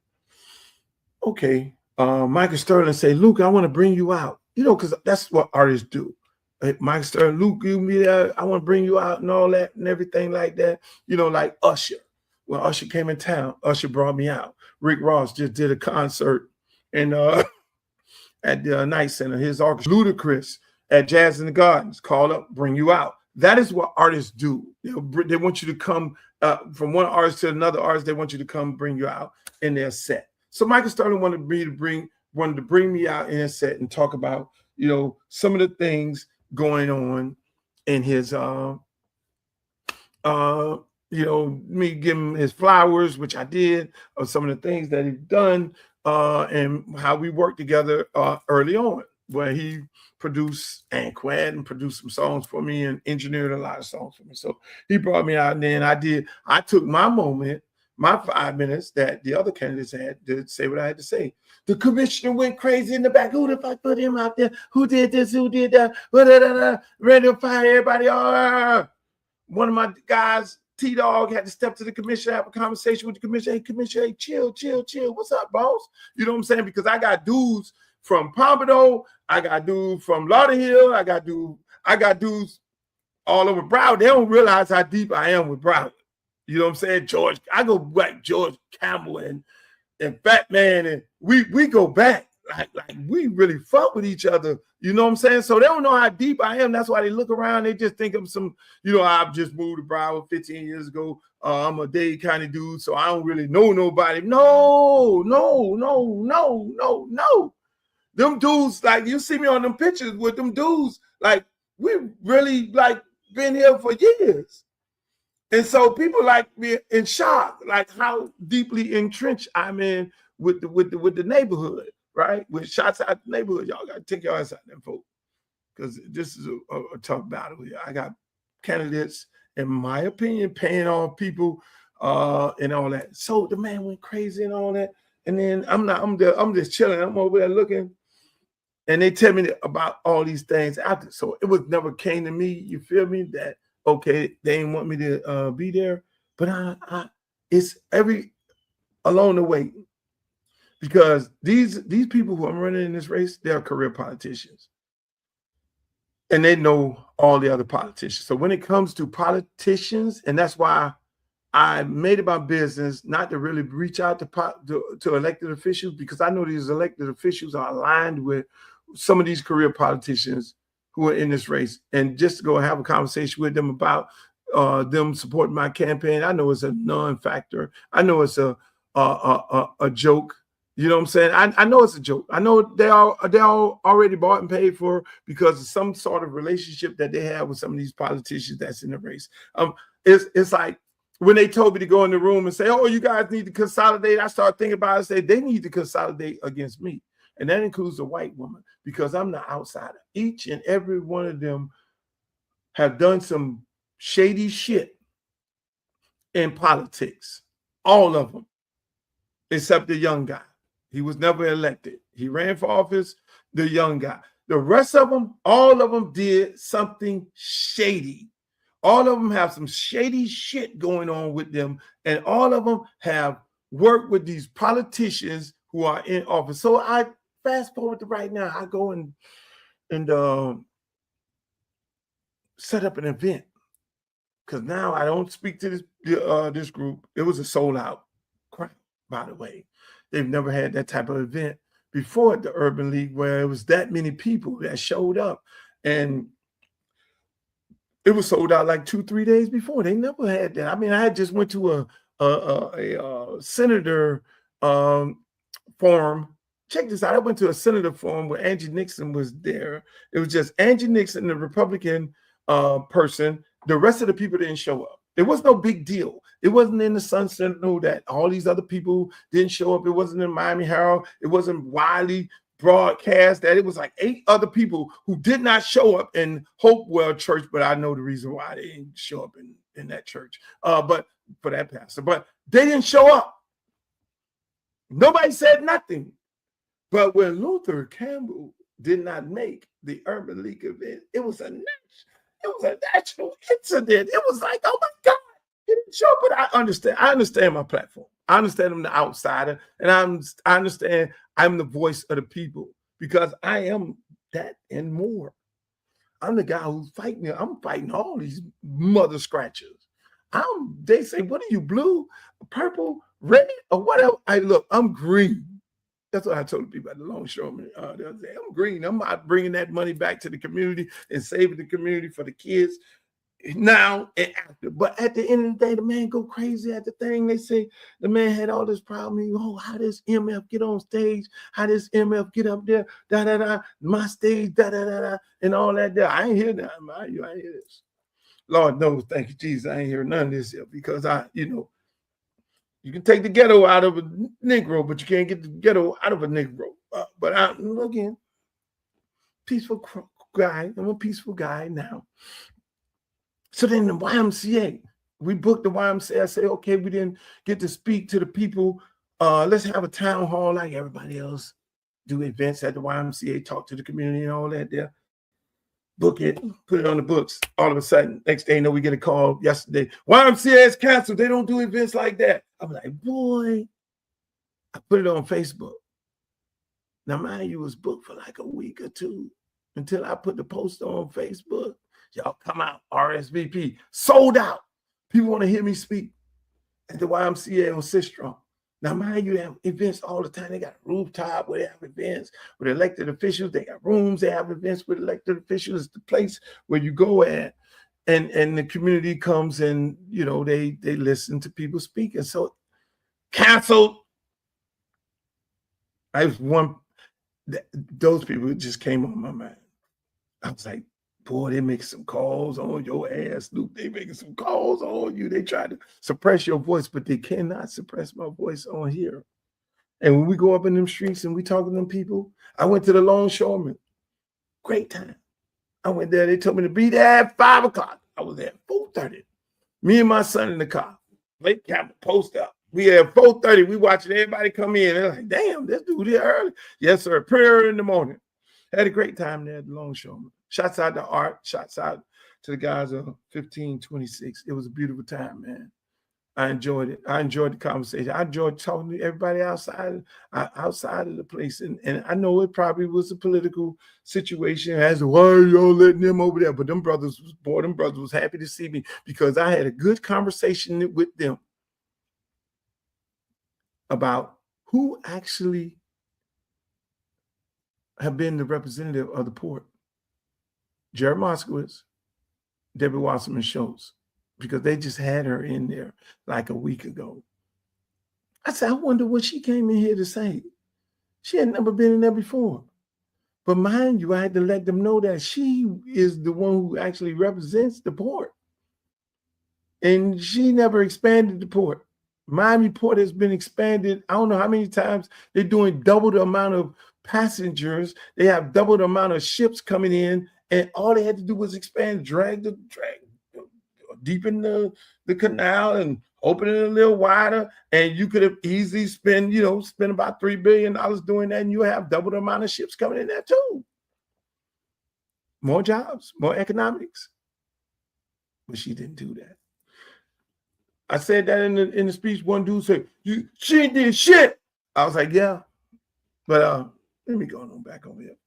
okay, Michael Sterling say, Luke, I want to bring you out. You know, because that's what artists do. Hey, Michael Sterling, Luke, you me there. I want to bring you out and all that and everything like that. You know, like Usher. When Usher came in town, Usher brought me out. Rick Ross just did a concert and at the Night Center, his orchestra. Ludacris at Jazz in the Gardens, call up, bring you out. That is what artists do. They want you to come from one artist to another artist. They want you to come bring you out in their set. So Michael Sterling wanted to bring me out in his set and talk about, you know, some of the things going on in his you know, me giving him his flowers, which I did, or some of the things that he's done, and how we worked together early on, where he produced Anquet and produced some songs for me and engineered a lot of songs for me. So he brought me out, and then I took my moment, my 5 minutes that the other candidates had to say what I had to say. The commissioner went crazy in the back. Who the fuck put him out there? Who did this? Who did that? Ready to fire everybody. One of my guys, T-Dog, had to step to the commissioner, have a conversation with the commissioner. Hey, commissioner, hey, chill. What's up, boss? You know what I'm saying? Because I got dudes from Pompano, I got dudes from Lauderhill, I got dudes all over Broward. They don't realize how deep I am with Broward. You know what I'm saying? George, I go back, George Campbell and Fat Man, and we go back. Like we really fuck with each other. You know what I'm saying? So they don't know how deep I am. That's why they look around. They just think I'm some, you know, I've just moved to Broward 15 years ago. I'm a Dade County dude, so I don't really know nobody. No. Them dudes, like, you see me on them pictures with them dudes, like, we really, like, been here for years. And so people like me in shock, like how deeply entrenched I'm in with the neighborhood, right? With shots out the neighborhood, y'all got to take your ass out there, folks, because this is a tough battle here. I got candidates, in my opinion, paying off people and all that. So the man went crazy and all that, and then I'm just chilling. I'm over there looking, and they tell me about all these things after. So it was never came to me. You feel me? That okay, they didn't want me to be there, but it's every along the way, because these people who I'm running in this race, they're career politicians, and they know all the other politicians. So when it comes to politicians, and that's why I made it my business not to really reach out to elected officials, because I know these elected officials are aligned with some of these career politicians who are in this race, and just to go have a conversation with them about them supporting my campaign. I know it's a non-factor. I know it's a joke. You know what I'm saying? I know it's a joke. I know they all already bought and paid for because of some sort of relationship that they have with some of these politicians that's in the race. It's like when they told me to go in the room and say, "Oh, you guys need to consolidate," I started thinking about it and say they need to consolidate against me. And that includes a white woman, because I'm the outsider. Each and every one of them have done some shady shit in politics. All of them, except the young guy. He was never elected. He ran for office, the young guy. The rest of them, all of them did something shady. All of them have some shady shit going on with them, and all of them have worked with these politicians who are in office. So I fast forward to right now, I go and set up an event, because now I don't speak to this group. It was a sold out crowd, by the way. They've never had that type of event before at the Urban League, where it was that many people that showed up, and it was sold out like 2-3 days before. They never had that. I mean, I had just went to a senator forum. Check this out. I went to a senator forum where Angie Nixon was there. It was just Angie Nixon, the Republican person. The rest of the people didn't show up. It was no big deal. It wasn't in the Sun Sentinel that all these other people didn't show up. It wasn't in Miami Herald. It wasn't widely broadcast that. It was like 8 other people who did not show up in Hopewell Church, but I know the reason why they didn't show up in that church. But for that pastor, but they didn't show up. Nobody said nothing. But when Luther Campbell did not make the Urban League event, it was a national incident. It was like, oh my God, he didn't show up. But I understand my platform. I understand I'm the outsider, and I understand I'm the voice of the people because I am that and more. I'm the guy who's fighting. I'm fighting all these mother scratchers. They say, what are you, blue, purple, red, or whatever? Look, I'm green. That's what I told the people at the longshoreman the other day. I'm green. I'm not bringing that money back to the community and saving the community for the kids now and after. But at the end of the day, the man go crazy at the thing. They say the man had all this problem. Oh, how does MF get on stage? How does MF get up there? Da da da. My stage, da da da da, and all that. There, I ain't hear that. I ain't hear this. Lord knows, thank you, Jesus. I ain't hear none of this here because you can take the ghetto out of a Negro, but you can't get the ghetto out of a Negro. But again, peaceful guy. I'm a peaceful guy now. So then the YMCA, we booked the YMCA. I said, okay, we didn't get to speak to the people. Let's have a town hall like everybody else. Do events at the YMCA, talk to the community and all that there. Book it, put it on the books. All of a sudden, next day, we get a call yesterday. YMCA is canceled. They don't do events like that. I'm like, boy, I put it on Facebook. Now, mind you, it was booked for like a week or two until I put the post on Facebook. Y'all come out, RSVP, sold out. People want to hear me speak at the YMCA on Sistrom. Now, mind you, they have events all the time. They got a rooftop where they have events with elected officials. They got rooms. They have events with elected officials. It's the place where you go at, and the community comes and, they listen to people speak. And so canceled. Those people just came on my mind. I was like, boy, they making some calls on your ass, Luke. They making some calls on you. They try to suppress your voice, but they cannot suppress my voice on here. And when we go up in them streets and we talk to them people, I went to the longshoreman. Great time. I went there. They told me to be there at 5 o'clock. I was there at 4:30. Me and my son in the car. Late camera post up. We at 4:30. We watching everybody come in. They're like, damn, this dude here early. Yes, sir. Pretty early in the morning. Had a great time there at the longshoreman. Shouts out to Art. Shouts out to the guys of 1526. It was a beautiful time, man. I enjoyed it. I enjoyed the conversation. I enjoyed talking to everybody outside of the place. And I know it probably was a political situation as to why are y'all letting them over there. But them brothers was happy to see me because I had a good conversation with them about who actually have been the representative of the port. Jared Moskowitz, Debbie Wasserman Schultz, because they just had her in there like a week ago. I said, I wonder what she came in here to say. She had never been in there before. But mind you, I had to let them know that she is the one who actually represents the port. And she never expanded the port. Miami Port has been expanded. I don't know how many times. They're doing double the amount of passengers. They have double the amount of ships coming in. And all they had to do was expand, drag deepen the canal and open it a little wider. And you could have easily spent about $3 billion doing that. And you have double the amount of ships coming in there too. More jobs, more economics. But she didn't do that. I said that in the speech. One dude said, she did shit. I was like, yeah. But let me go on back over here.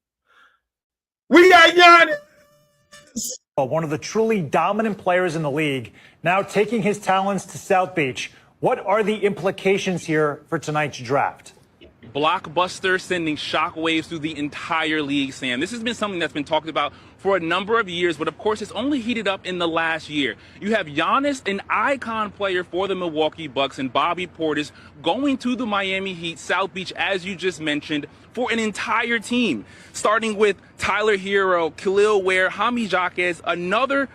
We got Giannis. One of the truly dominant players in the league, now taking his talents to South Beach. What are the implications here for tonight's draft? Blockbuster, sending shockwaves through the entire league, Sam. This has been something that's been talked about for a number of years, but of course it's only heated up in the last year. You have Giannis, an icon player for the Milwaukee Bucks, and Bobby Portis going to the Miami Heat, South Beach, as you just mentioned, for an entire team, starting with Tyler Hero, Khalil Ware, Jaime Jaquez, another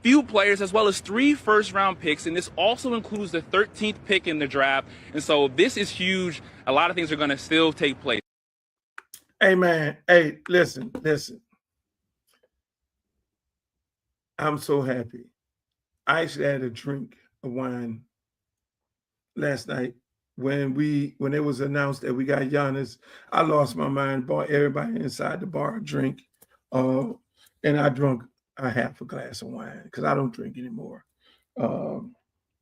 few players, as well as 3 first-round picks, and this also includes the 13th pick in the draft. And so this is huge. A lot of things are going to still take place. Hey, man. Hey, listen. I'm so happy. I actually had a drink of wine last night when it was announced that we got Giannis. I lost my mind, bought everybody inside the bar a drink, and I drank a half a glass of wine because I don't drink anymore.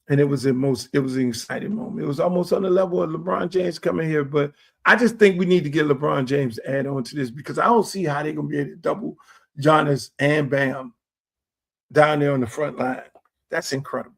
And it was an exciting moment. It was almost on the level of LeBron James coming here. But I just think we need to get LeBron James to add on to this because I don't see how they're going to be able to double Giannis and Bam down there on the front line. That's incredible.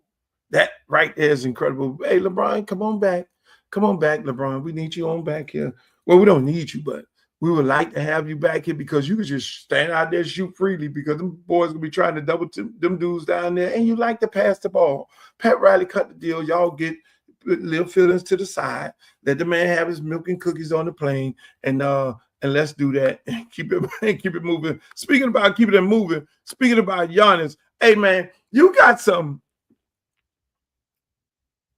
That right there is incredible. Hey, LeBron, come on back. Come on back, LeBron. We need you on back here. Well, we don't need you, but we would like to have you back here because you could just stand out there and shoot freely because them boys will be trying to double them dudes down there, and you like to pass the ball. Pat Riley cut the deal. Y'all get little feelings to the side. Let the man have his milk and cookies on the plane, and let's do that and keep it moving. Speaking about keeping it moving, speaking about Giannis, hey man, you got some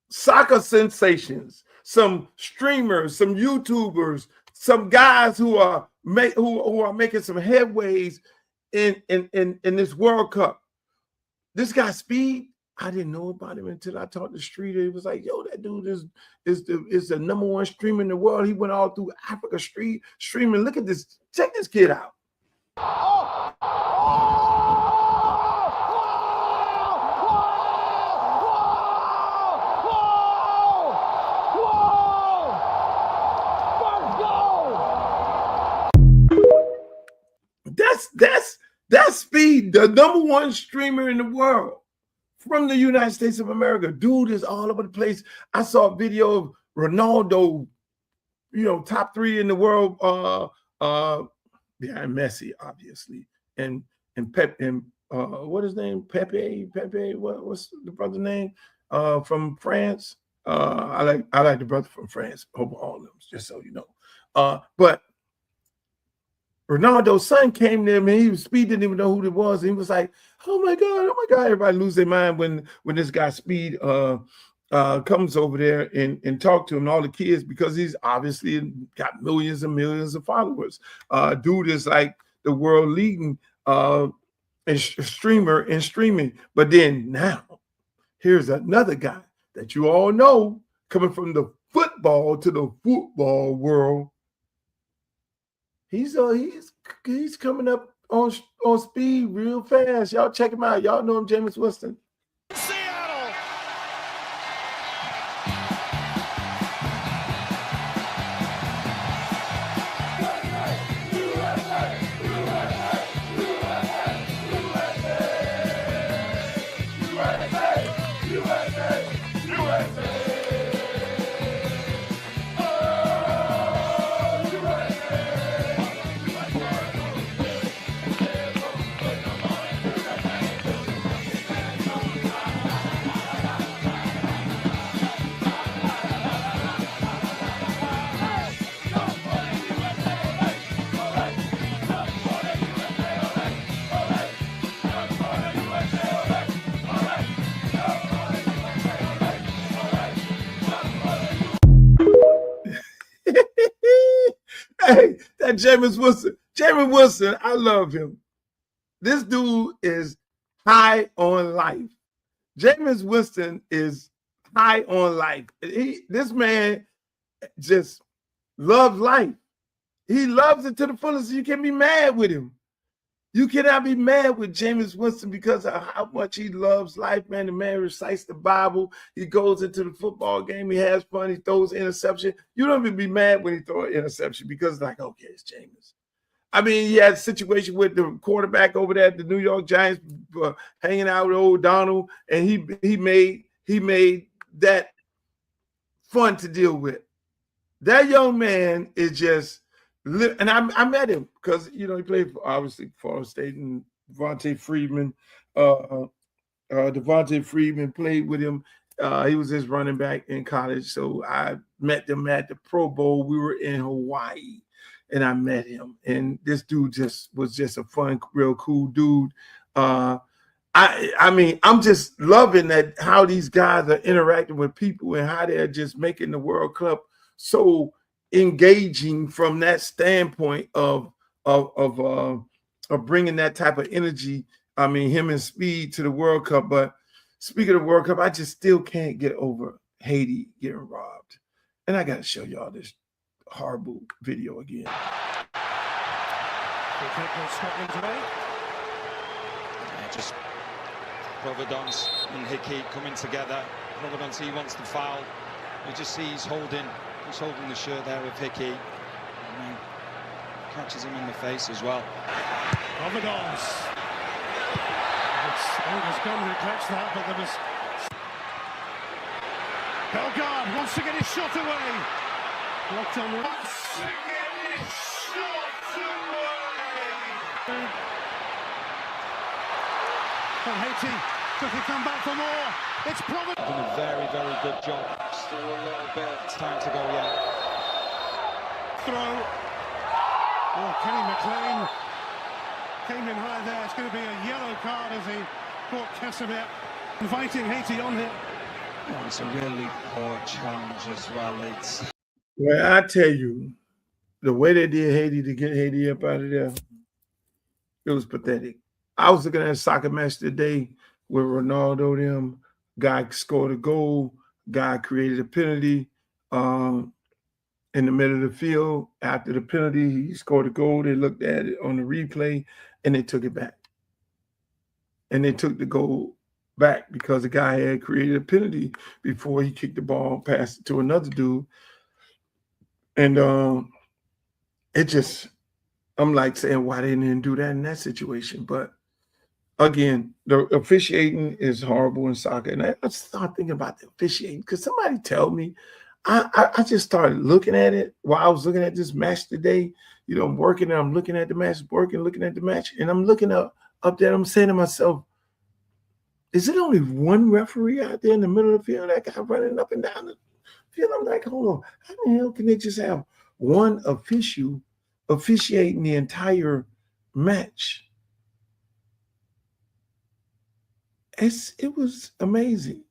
soccer sensations, some streamers, some YouTubers, some guys who are making some headways in this World Cup. This guy Speed, I didn't know about him until I talked to Streeter. He was like, "Yo, that dude is the number one streamer in the world. He went all through Africa streaming. Look at this. Check this kid out." That's Speed, the number one streamer in the world from the United States of America. Dude is all over the place. I saw a video of Ronaldo, top 3 in the world, behind Messi, obviously, and Pep and what his name? Pepe. What's the brother's name? From France. I like the brother from France over all of them, just so you know. But Ronaldo's son came there, man. Speed didn't even know who it was. And he was like, oh my God. Everybody lose their mind when this guy Speed comes over there and talk to him and all the kids, because he's obviously got millions and millions of followers. Dude is like the world leading streamer in streaming. But then now, here's another guy that you all know coming from the football to the football world. He's coming up on speed real fast. Y'all check him out. Y'all know him, Jameis Winston. Seattle. Hey, that Jameis Winston, I love him. This dude is high on life. Jameis Winston is high on life. This man just loves life. He loves it to the fullest. You can't be mad with him. You cannot be mad with Jameis Winston because of how much he loves life, man. The man recites the Bible. He goes into the football game. He has fun. He throws interception. You don't even be mad when he throws an interception because it's like, okay, it's Jameis. I mean, he had a situation with the quarterback over there at the New York Giants hanging out with old Donald, and he made that fun to deal with. That young man is just, and I met him because he played for, obviously, Florida State, and Devontae Freeman. Devontae Freeman played with him. He was his running back in college, so I met them at the Pro Bowl. We were in Hawaii, and I met him. And this dude was just a fun, real cool dude. I mean, I'm just loving that how these guys are interacting with people and how they're just making the World Cup so engaging from that standpoint of bringing that type of energy. I mean, him and Speed to the World Cup. But speaking of World Cup, I just still can't get over Haiti getting robbed. And I got to show y'all this horrible video again. Scotland today. Providence and Hickey coming together. Providence, he wants to foul. You just see he's holding the shirt there with Hickey. And catches him in the face as well. Providence. It was going to catch that, but there was... Bellegarde wants to get his shot away. Locked on the... And Haiti, does he come back for more? It's Providence. Done a very, very good job. Still a little bit of time to go yet. Throw. Oh, Kenny McLean came in high there. It's going to be a yellow card as he caught Casimir, inviting Haiti on here. Oh, it's a really poor challenge as well. Well, I tell you, the way they did Haiti to get Haiti up out of there, it was pathetic. I was looking at a soccer match today where Ronaldo, them guy scored a goal, guy created a penalty in the middle of the field. After the penalty, he scored a goal. They looked at it on the replay and they took it back. And they took the goal back because the guy had created a penalty before he kicked the ball, passed it to another dude. And it just, I'm like saying, why they didn't do that in that situation? But again, the officiating is horrible in soccer. And I started thinking about the officiating because somebody tell me, I just started looking at it while I was looking at this match today. You know, I'm working and I'm looking at the match, looking at the match. And I'm looking up there, I'm saying to myself, is it only one referee out there in the middle of the field? That guy running up and down the field. I'm like, hold on, how the hell can they just have one official officiating the entire match? It was amazing.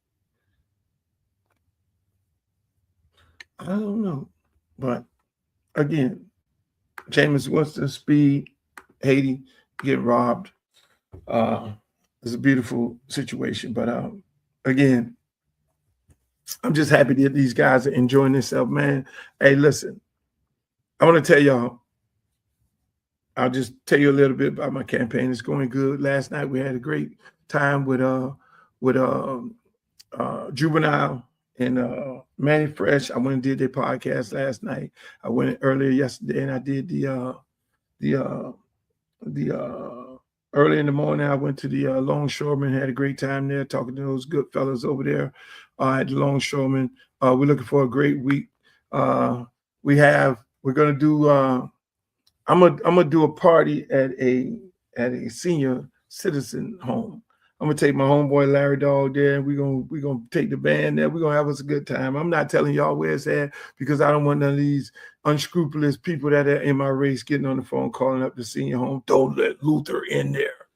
I don't know. But again, Jameis Winston, speed, Haiti, get robbed. It's a beautiful situation. But again, I'm just happy that these guys are enjoying themselves, man. Hey, listen, I want to tell y'all, I'll just tell you a little bit about my campaign. It's going good. Last night we had a great time with Juvenile and Manny Fresh. I went and did their podcast last night. I went earlier yesterday and I did the early in the morning. I went to the Longshoreman, had a great time there talking to those good fellas over there at the Longshoreman. We're looking for a great week. We're gonna do I'm gonna do a party at a senior citizen home. I'm gonna take my homeboy Larry Dog there, and we're gonna take the band there. We're gonna have us a good time. I'm not telling y'all where it's at because I don't want none of these unscrupulous people that are in my race getting on the phone calling up the senior home. Don't let Luther in there,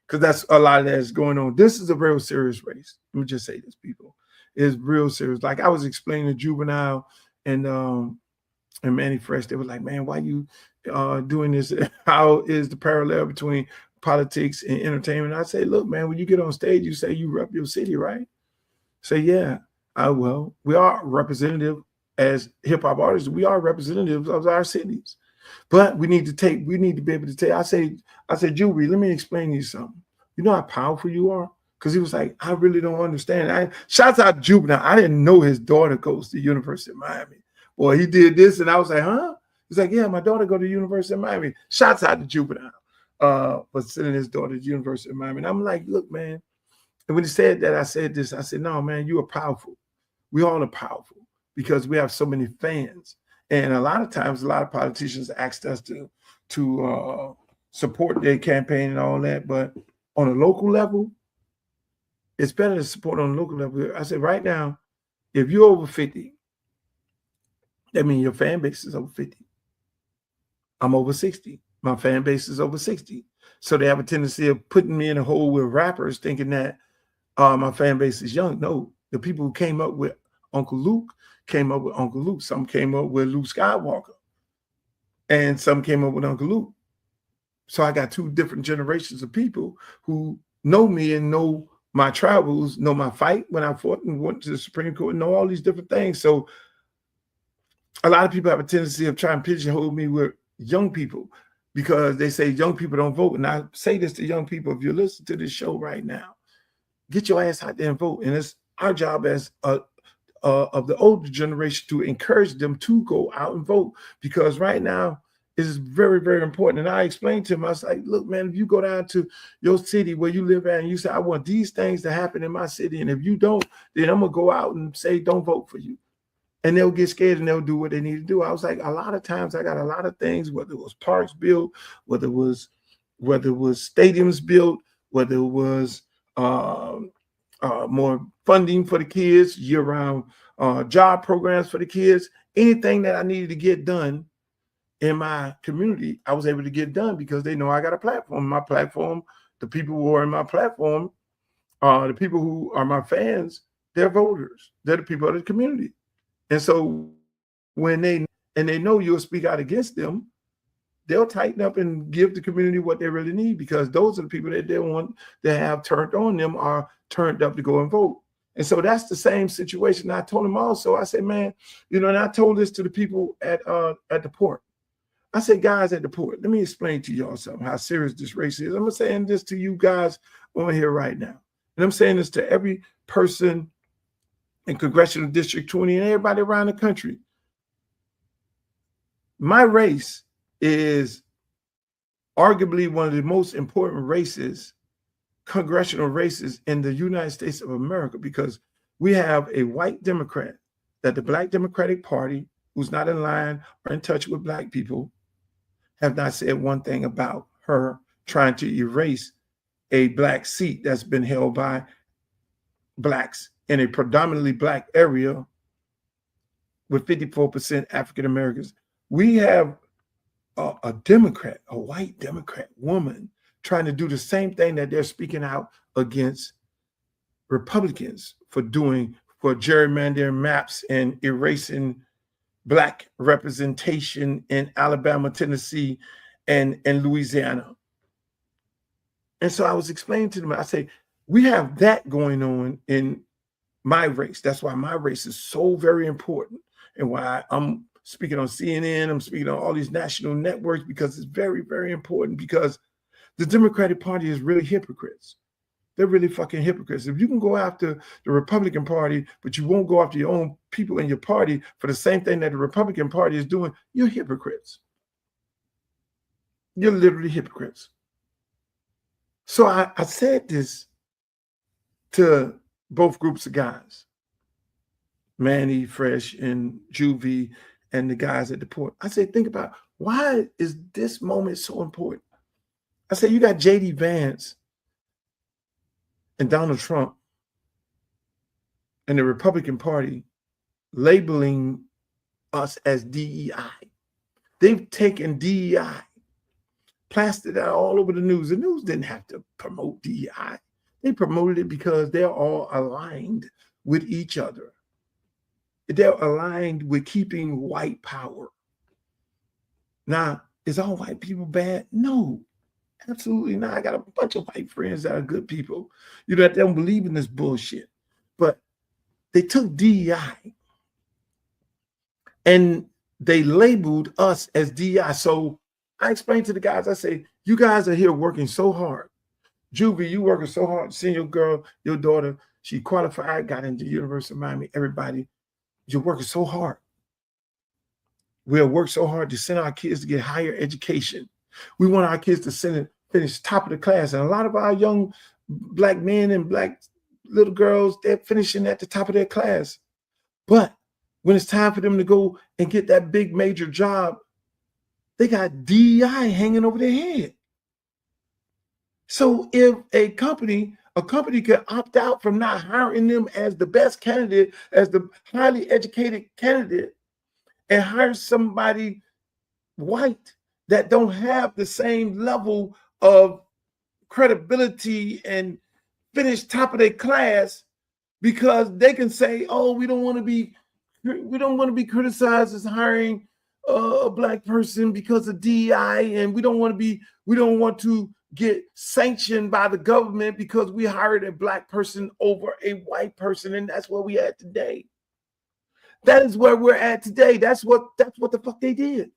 because that's a lot of that's going on. This is a real serious race. Let me just say this, people. It's real serious. Like I was explaining to Juvenile and Manny Fresh, they were like, "Man, why you doing this? How is the parallel between politics and entertainment?" I say, look, man, when you get on stage, you say you rep your city, right? Say, yeah. Well, we are representative as hip hop artists. We are representatives of our cities, but we need to be able to take. I said, Juby, let me explain to you something. You know how powerful you are? Because he was like, I really don't understand. Shouts out to Juvenile. I didn't know his daughter goes to the University of Miami. Boy, he did this, and I was like, huh? He's like, yeah, my daughter go to the University of Miami. Shouts out to Juvenile for sending his daughter to the University of Miami. And I'm like, look, man. And when he said that, I said this. I said, no, man, you are powerful. We all are powerful because we have so many fans. And a lot of times, a lot of politicians asked us to support their campaign and all that. But on a local level, it's better to support on a local level. I said, right now, if you're over 50, that means your fan base is over 50. I'm over 60. My fan base is over 60. So they have a tendency of putting me in a hole with rappers thinking that my fan base is young. No, the people who came up with Uncle Luke came up with Uncle Luke. Some came up with Luke Skywalker. And some came up with Uncle Luke. So I got two different generations of people who know me and know my travels, know my fight when I fought and went to the Supreme Court, know all these different things. So a lot of people have a tendency of trying to pigeonhole me with young people because they say young people don't vote. And I say this to young people, if you listen to this show right now, get your ass out there and vote. And it's our job as of the older generation to encourage them to go out and vote, because right now it is very, very important. And I explained to him, I was like, look, man, if you go down to your city where you live at and you say, I want these things to happen in my city, and if you don't, then I'm gonna go out and say, don't vote for you. And they'll get scared and they'll do what they need to do. I was like, a lot of times I got a lot of things, whether it was parks built, whether it was stadiums built, whether it was more funding for the kids, year-round job programs for the kids, anything that I needed to get done in my community, I was able to get done because they know I got a platform. My platform, the people who are in my platform, the people who are my fans, they're voters. They're the people of the community. And so when they know you'll speak out against them, they'll tighten up and give the community what they really need, because those are the people that they want to have turned on them are turned up to go and vote. And so that's the same situation. I told them also, I said, man, and I told this to the people at the port. I said, guys at the port, let me explain to y'all something, how serious this race is. I'm saying this to you guys on here right now. And I'm saying this to every person in Congressional District 20 and everybody around the country. My race is arguably one of the most important races, congressional races in the United States of America, because we have a white Democrat that the Black Democratic Party, who's not in line or in touch with Black people, have not said one thing about her trying to erase a Black seat that's been held by Blacks in a predominantly Black area with 54% African Americans. We have a Democrat, a white Democrat woman, trying to do the same thing that they're speaking out against Republicans for gerrymandering maps and erasing Black representation in Alabama, Tennessee, and Louisiana. And so I was explaining to them, I say, we have that going on in my race. That's why my race is so very important, and why I'm speaking on CNN, I'm speaking on all these national networks, because it's very, very important, because the Democratic Party is really hypocrites. They're really fucking hypocrites. If you can go after the Republican Party, but you won't go after your own people in your party for the same thing that the Republican Party is doing, you're hypocrites. You're literally hypocrites. So I said this to both groups of guys, Manny, Fresh, and Juvie, and the guys at the port. I said, think about, why is this moment so important? I said, you got J.D. Vance and Donald Trump and the Republican Party labeling us as DEI. They've taken DEI, plastered out all over the news. The news didn't have to promote DEI. They promoted it because they're all aligned with each other. They're aligned with keeping white power. Now, is all white people bad? No, absolutely not. I got a bunch of white friends that are good people, that don't believe in this bullshit. But they took DEI and they labeled us as DEI. So I explained to the guys, I say, you guys are here working so hard. Juvie, you working so hard, seeing your girl, your daughter, she qualified, got into the University of Miami, everybody, you're working so hard. We'll work so hard to send our kids to get higher education. We want our kids to finish top of the class. And a lot of our young Black men and Black little girls, they're finishing at the top of their class. But when it's time for them to go and get that big major job, they got DEI hanging over their head. So if a company can opt out from not hiring them as the best candidate, as the highly educated candidate, and hire somebody white that don't have the same level of credibility and finish top of their class, because they can say, oh, we don't want to be criticized as hiring a Black person because of DEI, and we don't want to get sanctioned by the government because we hired a Black person over a white person. And that's where we at today. That is where we're at today. That's what the fuck they did.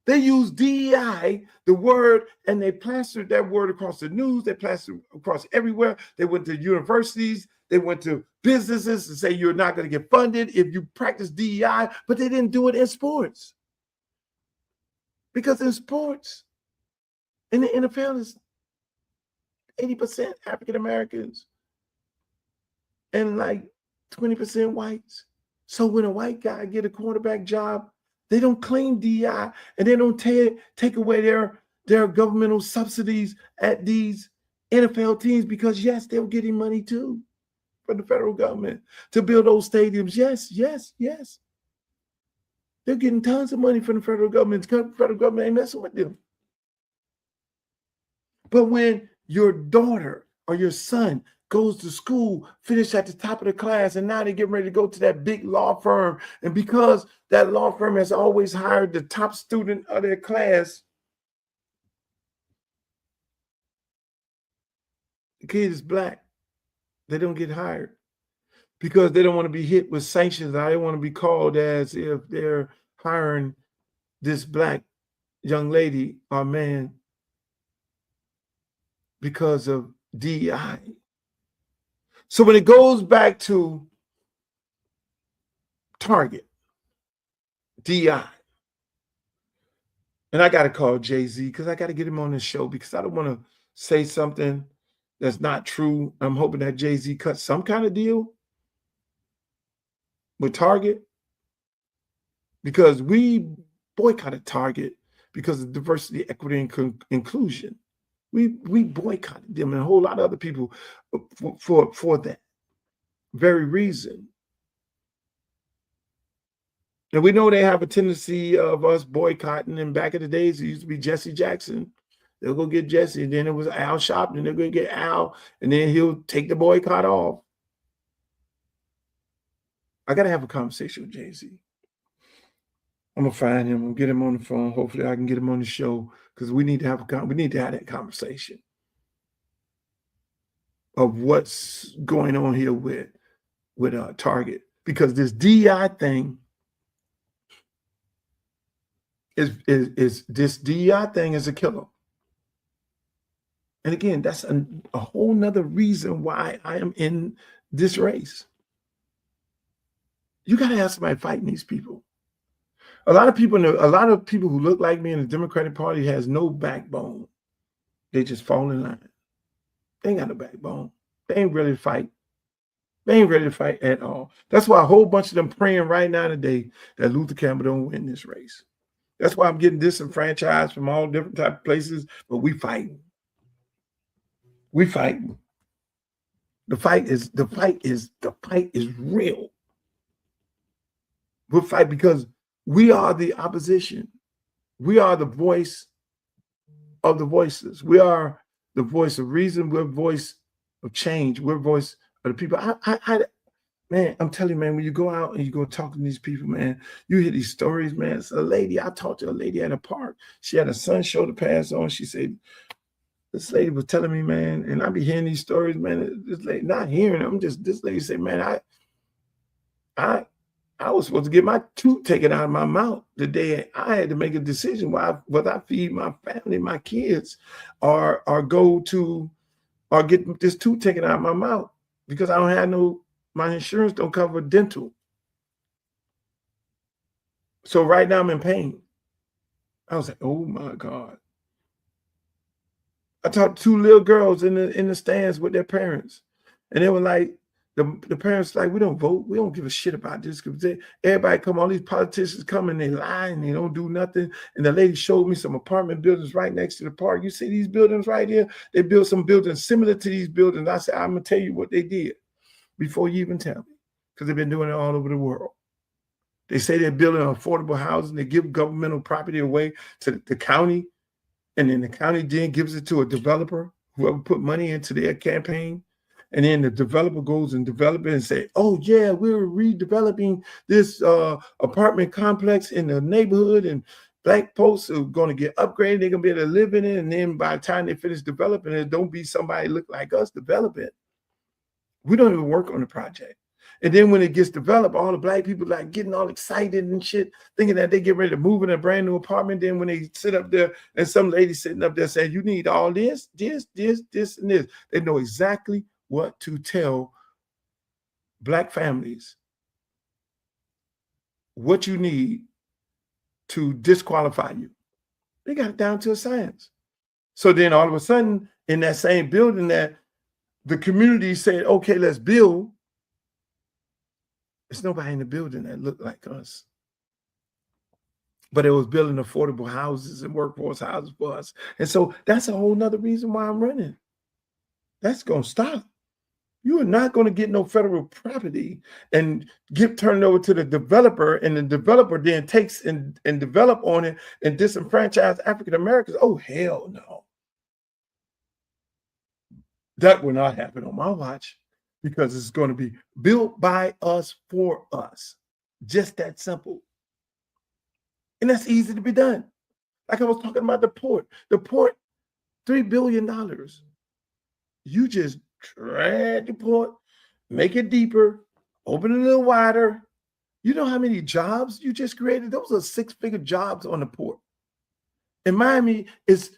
They use DEI, the word, and they plastered that word across the news. They plastered across everywhere. They went to universities. They went to businesses to say you're not going to get funded if you practice DEI, but they didn't do it in sports. Because in sports, in the NFL, is 80% African Americans and like 20% whites. So when a white guy get a quarterback job, they don't claim DEI and they don't take away their governmental subsidies at these NFL teams because, yes, they're getting money too from the federal government to build those stadiums. Yes, yes, yes. They're getting tons of money from the federal government. The federal government ain't messing with them. But when your daughter or your son goes to school, finish at the top of the class, and now they get ready to go to that big law firm, and because that law firm has always hired the top student of their class, the kid is black, they don't get hired because they don't want to be hit with sanctions. I don't want to be called as if they're hiring this black young lady or man because of DEI. So when it goes back to Target, DEI, and I got to call Jay-Z because I got to get him on the show because I don't want to say something that's not true. I'm hoping that Jay-Z cuts some kind of deal with Target because we boycotted Target because of diversity, equity, and inclusion. We boycotted them and a whole lot of other people for that very reason. And we know they have a tendency of us boycotting. And back in the days, it used to be Jesse Jackson. They'll go get Jesse. And then it was Al Sharpton. They're going to get Al. And then he'll take the boycott off. I got to have a conversation with Jay-Z. I'm going to find him. I'm going to get him on the phone. Hopefully I can get him on the show because we need to have that conversation of what's going on here with Target. Because this DEI thing is this DEI thing is a killer. And again, that's a whole nother reason why I am in this race. You got to have somebody fighting these people. A lot of people who look like me in the Democratic Party has no backbone. They just fall in line. They ain't got no backbone. They ain't ready to fight. They ain't ready to fight at all. That's why a whole bunch of them praying right now today that Luther Campbell don't win this race. That's why I'm getting disenfranchised from all different type of places, but we fighting. We fighting. The fight is real. We'll fight because we are the opposition. We are the voice of the voices. We are the voice of reason. We're voice of change. We're voice of the people. Man, I'm telling you, man, when you go out and you go talk to these people, man, you hear these stories, man. It's a lady, I talked to a lady at a park. She had a son show to pass on. She said, this lady was telling me, man, and I be hearing these stories, man. This lady, not hearing them, this lady said, man, I was supposed to get my tooth taken out of my mouth the day I had to make a decision whether I feed my family, my kids, or get this tooth taken out of my mouth because I don't have my insurance don't cover dental. So right now I'm in pain. I was like, oh my God. I talked to two little girls in the stands with their parents. And they were like, the parents like, we don't vote. We don't give a shit about this. Everybody come, all these politicians come and they lie and they don't do nothing. And the lady showed me some apartment buildings right next to the park. You see these buildings right here? They built some buildings similar to these buildings. I said, I'm going to tell you what they did before you even tell me, because they've been doing it all over the world. They say they're building affordable housing. They give governmental property away to the county. And then the county then gives it to a developer, whoever put money into their campaign. And then the developer goes and develop it and say, oh, yeah, we're redeveloping this apartment complex in the neighborhood. And black folks are going to get upgraded. They're going to be able to live in it. And then by the time they finish developing it, don't be somebody look like us develop it. We don't even work on the project. And then when it gets developed, all the black people like getting all excited and shit, thinking that they get ready to move in a brand new apartment. Then when they sit up there and some lady sitting up there saying, you need all this, and this. They know exactly what to tell black families, what you need to disqualify you. They got it down to a science. So then all of a sudden in that same building that the community said, okay, let's build, there's nobody in the building that looked like us. But it was building affordable houses and workforce houses for us. And so that's a whole nother reason why I'm running. That's going to stop. You are not going to get no federal property and get turned over to the developer, and the developer then takes and develop on it and disenfranchise African Americans. Oh, hell no. That will not happen on my watch, because it's going to be built by us for us. Just that simple. And that's easy to be done. Like I was talking about the port. The port, $3 billion. You just drag the port, make it deeper, open it a little wider. You know how many jobs you just created? Those are 6-figure jobs on the port. In Miami, is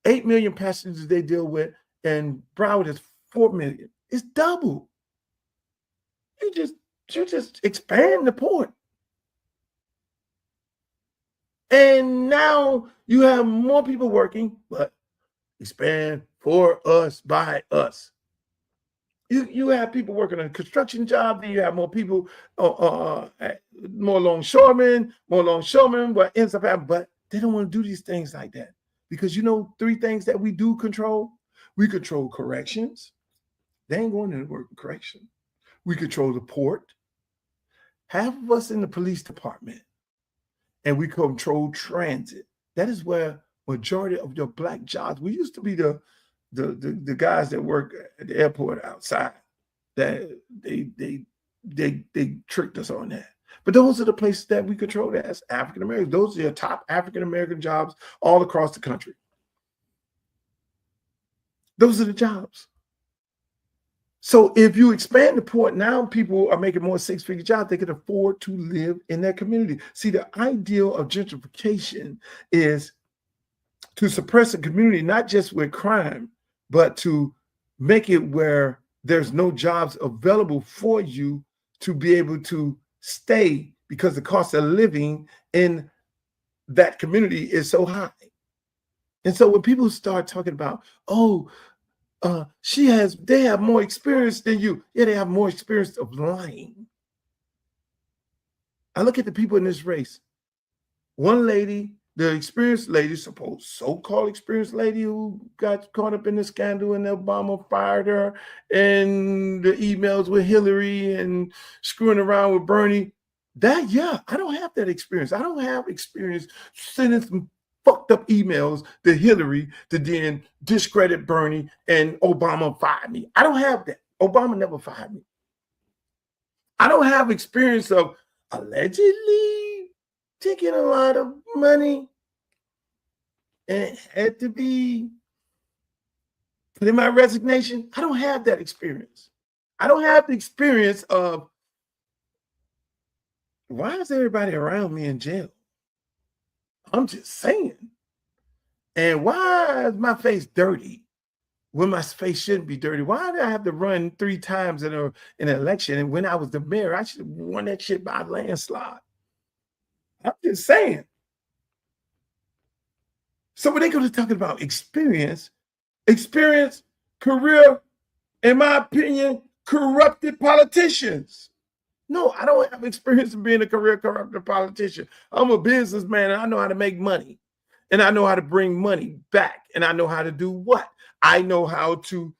8 million passengers they deal with, and Broward is 4 million. It's double. You just expand the port. And now you have more people working, but expand for us, by us. You have people working on construction jobs, then you have more people, more longshoremen, what ends up happening, but they don't want to do these things like that. Because you know 3 things that we do control? We control corrections. They ain't going to work in correction. We control the port. Half of us in the police department. And we control transit. That is where majority of your black jobs. We used to be the guys that work at the airport outside. That they tricked us on that. But those are the places that we control as African Americans. Those are your top African American jobs all across the country. Those are the jobs. So if you expand the port, now people are making more 6-figure jobs. They can afford to live in their community. See, the ideal of gentrification is to suppress a community, not just with crime, but to make it where there's no jobs available for you to be able to stay, because the cost of living in that community is so high. And so when people start talking about, they have more experience than you. Yeah, they have more experience of lying. I look at the people in this race. One lady, the experienced lady, so-called experienced lady who got caught up in the scandal and Obama fired her, and the emails with Hillary and screwing around with Bernie. I don't have that experience. I don't have experience sending some fucked up emails to Hillary to then discredit Bernie and Obama fired me. I don't have that. Obama never fired me. I don't have experience of allegedly taking a lot of money and had to be put in my resignation. I don't have that experience. I don't have the experience of, why is everybody around me in jail? I'm just saying. And why is my face dirty when my face shouldn't be dirty? Why did I have to run 3 times in an election? And when I was the mayor, I should have won that shit by a landslide. I'm just saying. So when they go to talking about experience, career, in my opinion, corrupted politicians. No, I don't have experience in being a career corrupted politician. I'm a businessman, and I know how to make money. And I know how to bring money back. And I know how to do what? I know how to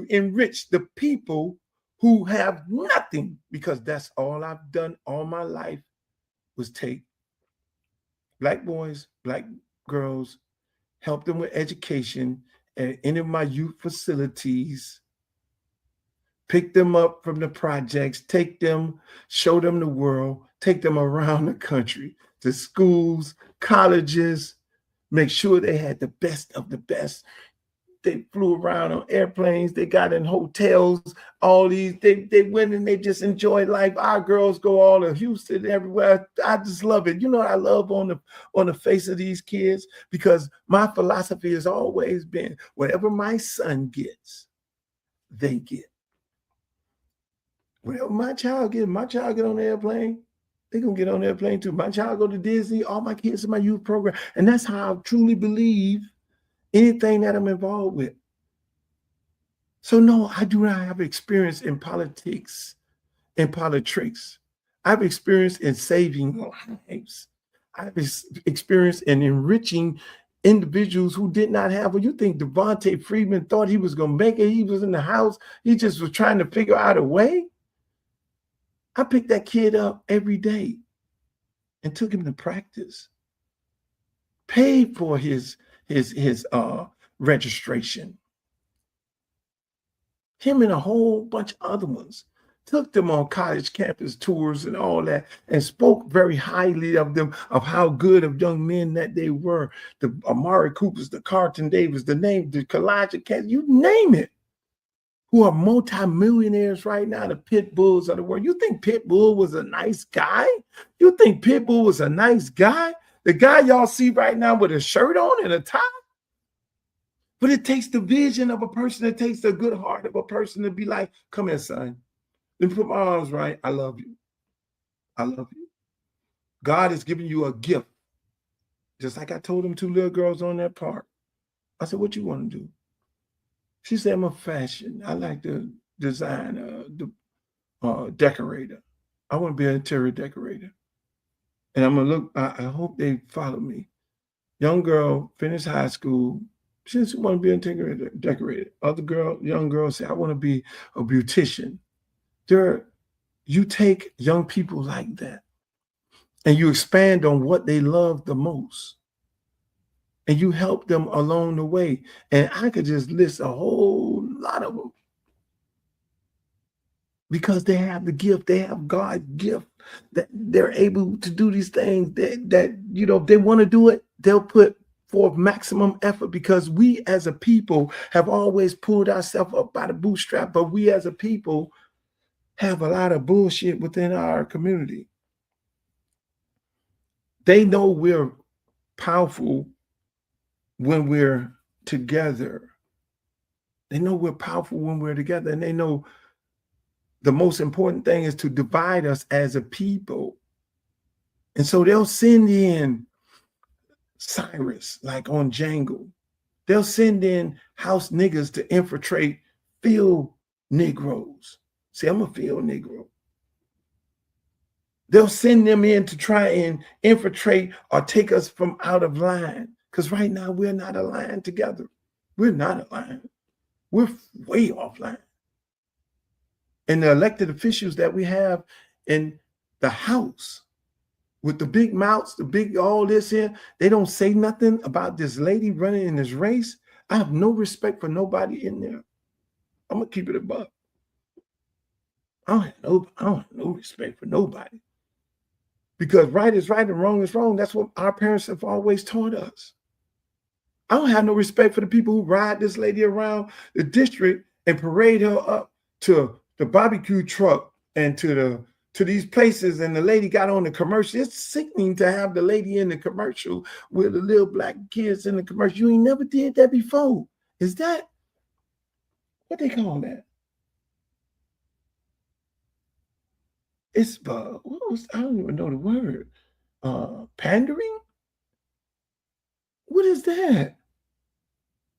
enrich the people who have nothing, because that's all I've done all my life, was take black boys, black girls, help them with education at any of my youth facilities, pick them up from the projects, take them, show them the world, take them around the country to schools, colleges, make sure they had the best of the best. they flew around on airplanes, they got in hotels, all these, they went and they just enjoyed life. Our girls go all to Houston, everywhere. I just love it. You know what I love on the face of these kids? Because my philosophy has always been, whatever my son gets, they get. Whatever my child get on the airplane, they're gonna get on the airplane too. My child go to Disney, all my kids in my youth program. And that's how I truly believe anything that I'm involved with. So no, I do not have experience in politics and politics. I've experienced in saving lives. I've experienced in enriching individuals who did not have. Well, you think Devontae Freeman thought he was going to make it? He was in the house. He just was trying to figure out a way. I picked that kid up every day and took him to practice. Paid for his registration. Him and a whole bunch of other ones. Took them on college campus tours and all that, and spoke very highly of them, of how good of young men that they were. The Amari Coopers, the Carlton Davis, the Kalijah Kancey, you name it, who are multimillionaires right now, the Pit Bulls of the world. You think Pitbull was a nice guy? You think Pitbull was a nice guy? The guy y'all see right now with a shirt on and a tie? But it takes the vision of a person. It takes the good heart of a person to be like, come here, son. Let me put my arms right. I love you. I love you. God has given you a gift. Just like I told them two little girls on that park. I said, what you want to do? She said, I'm a fashion. I like to design, the decorator. I want to be an interior decorator. And I'm going to look, I hope they follow me. Young girl, finished high school. She just want to be an interior decorator. Other girl, young girl say, I want to be a beautician. You take young people like that and you expand on what they love the most and you help them along the way. And I could just list a whole lot of them because they have the gift. They have God's gift that they're able to do these things that you know, if they want to do it, they'll put forth maximum effort, because we as a people have always pulled ourselves up by the bootstrap, but we as a people have a lot of bullshit within our community. They know we're powerful when we're together. They know we're powerful when we're together, and they know the most important thing is to divide us as a people. And so they'll send in Cyrus, like on Django. They'll send in house niggas to infiltrate field Negroes. See, I'm a field Negro. They'll send them in to try and infiltrate or take us from out of line. Because right now we're not aligned together. We're not aligned. We're way offline. And the elected officials that we have in the House with the big mouths, the big all this here, they don't say nothing about this lady running in this race. I have no respect for nobody in there. I'm going to keep it above. I don't have no respect for nobody. Because right is right and wrong is wrong. That's what our parents have always taught us. I don't have no respect for the people who ride this lady around the district and parade her up to the barbecue truck and to these places, and the lady got on the commercial. It's sickening to have the lady in the commercial with the little black kids in the commercial. You ain't never did that before. Is that what they call that? It's I don't even know the word. Pandering? What is that?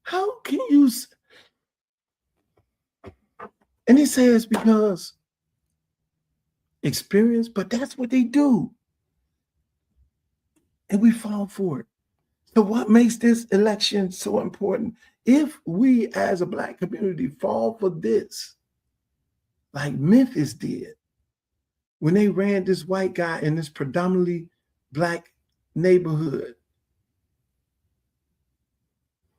How can you? And he says because experience, but that's what they do. And we fall for it. So what makes this election so important? If we as a Black community fall for this, like Memphis did, when they ran this white guy in this predominantly Black neighborhood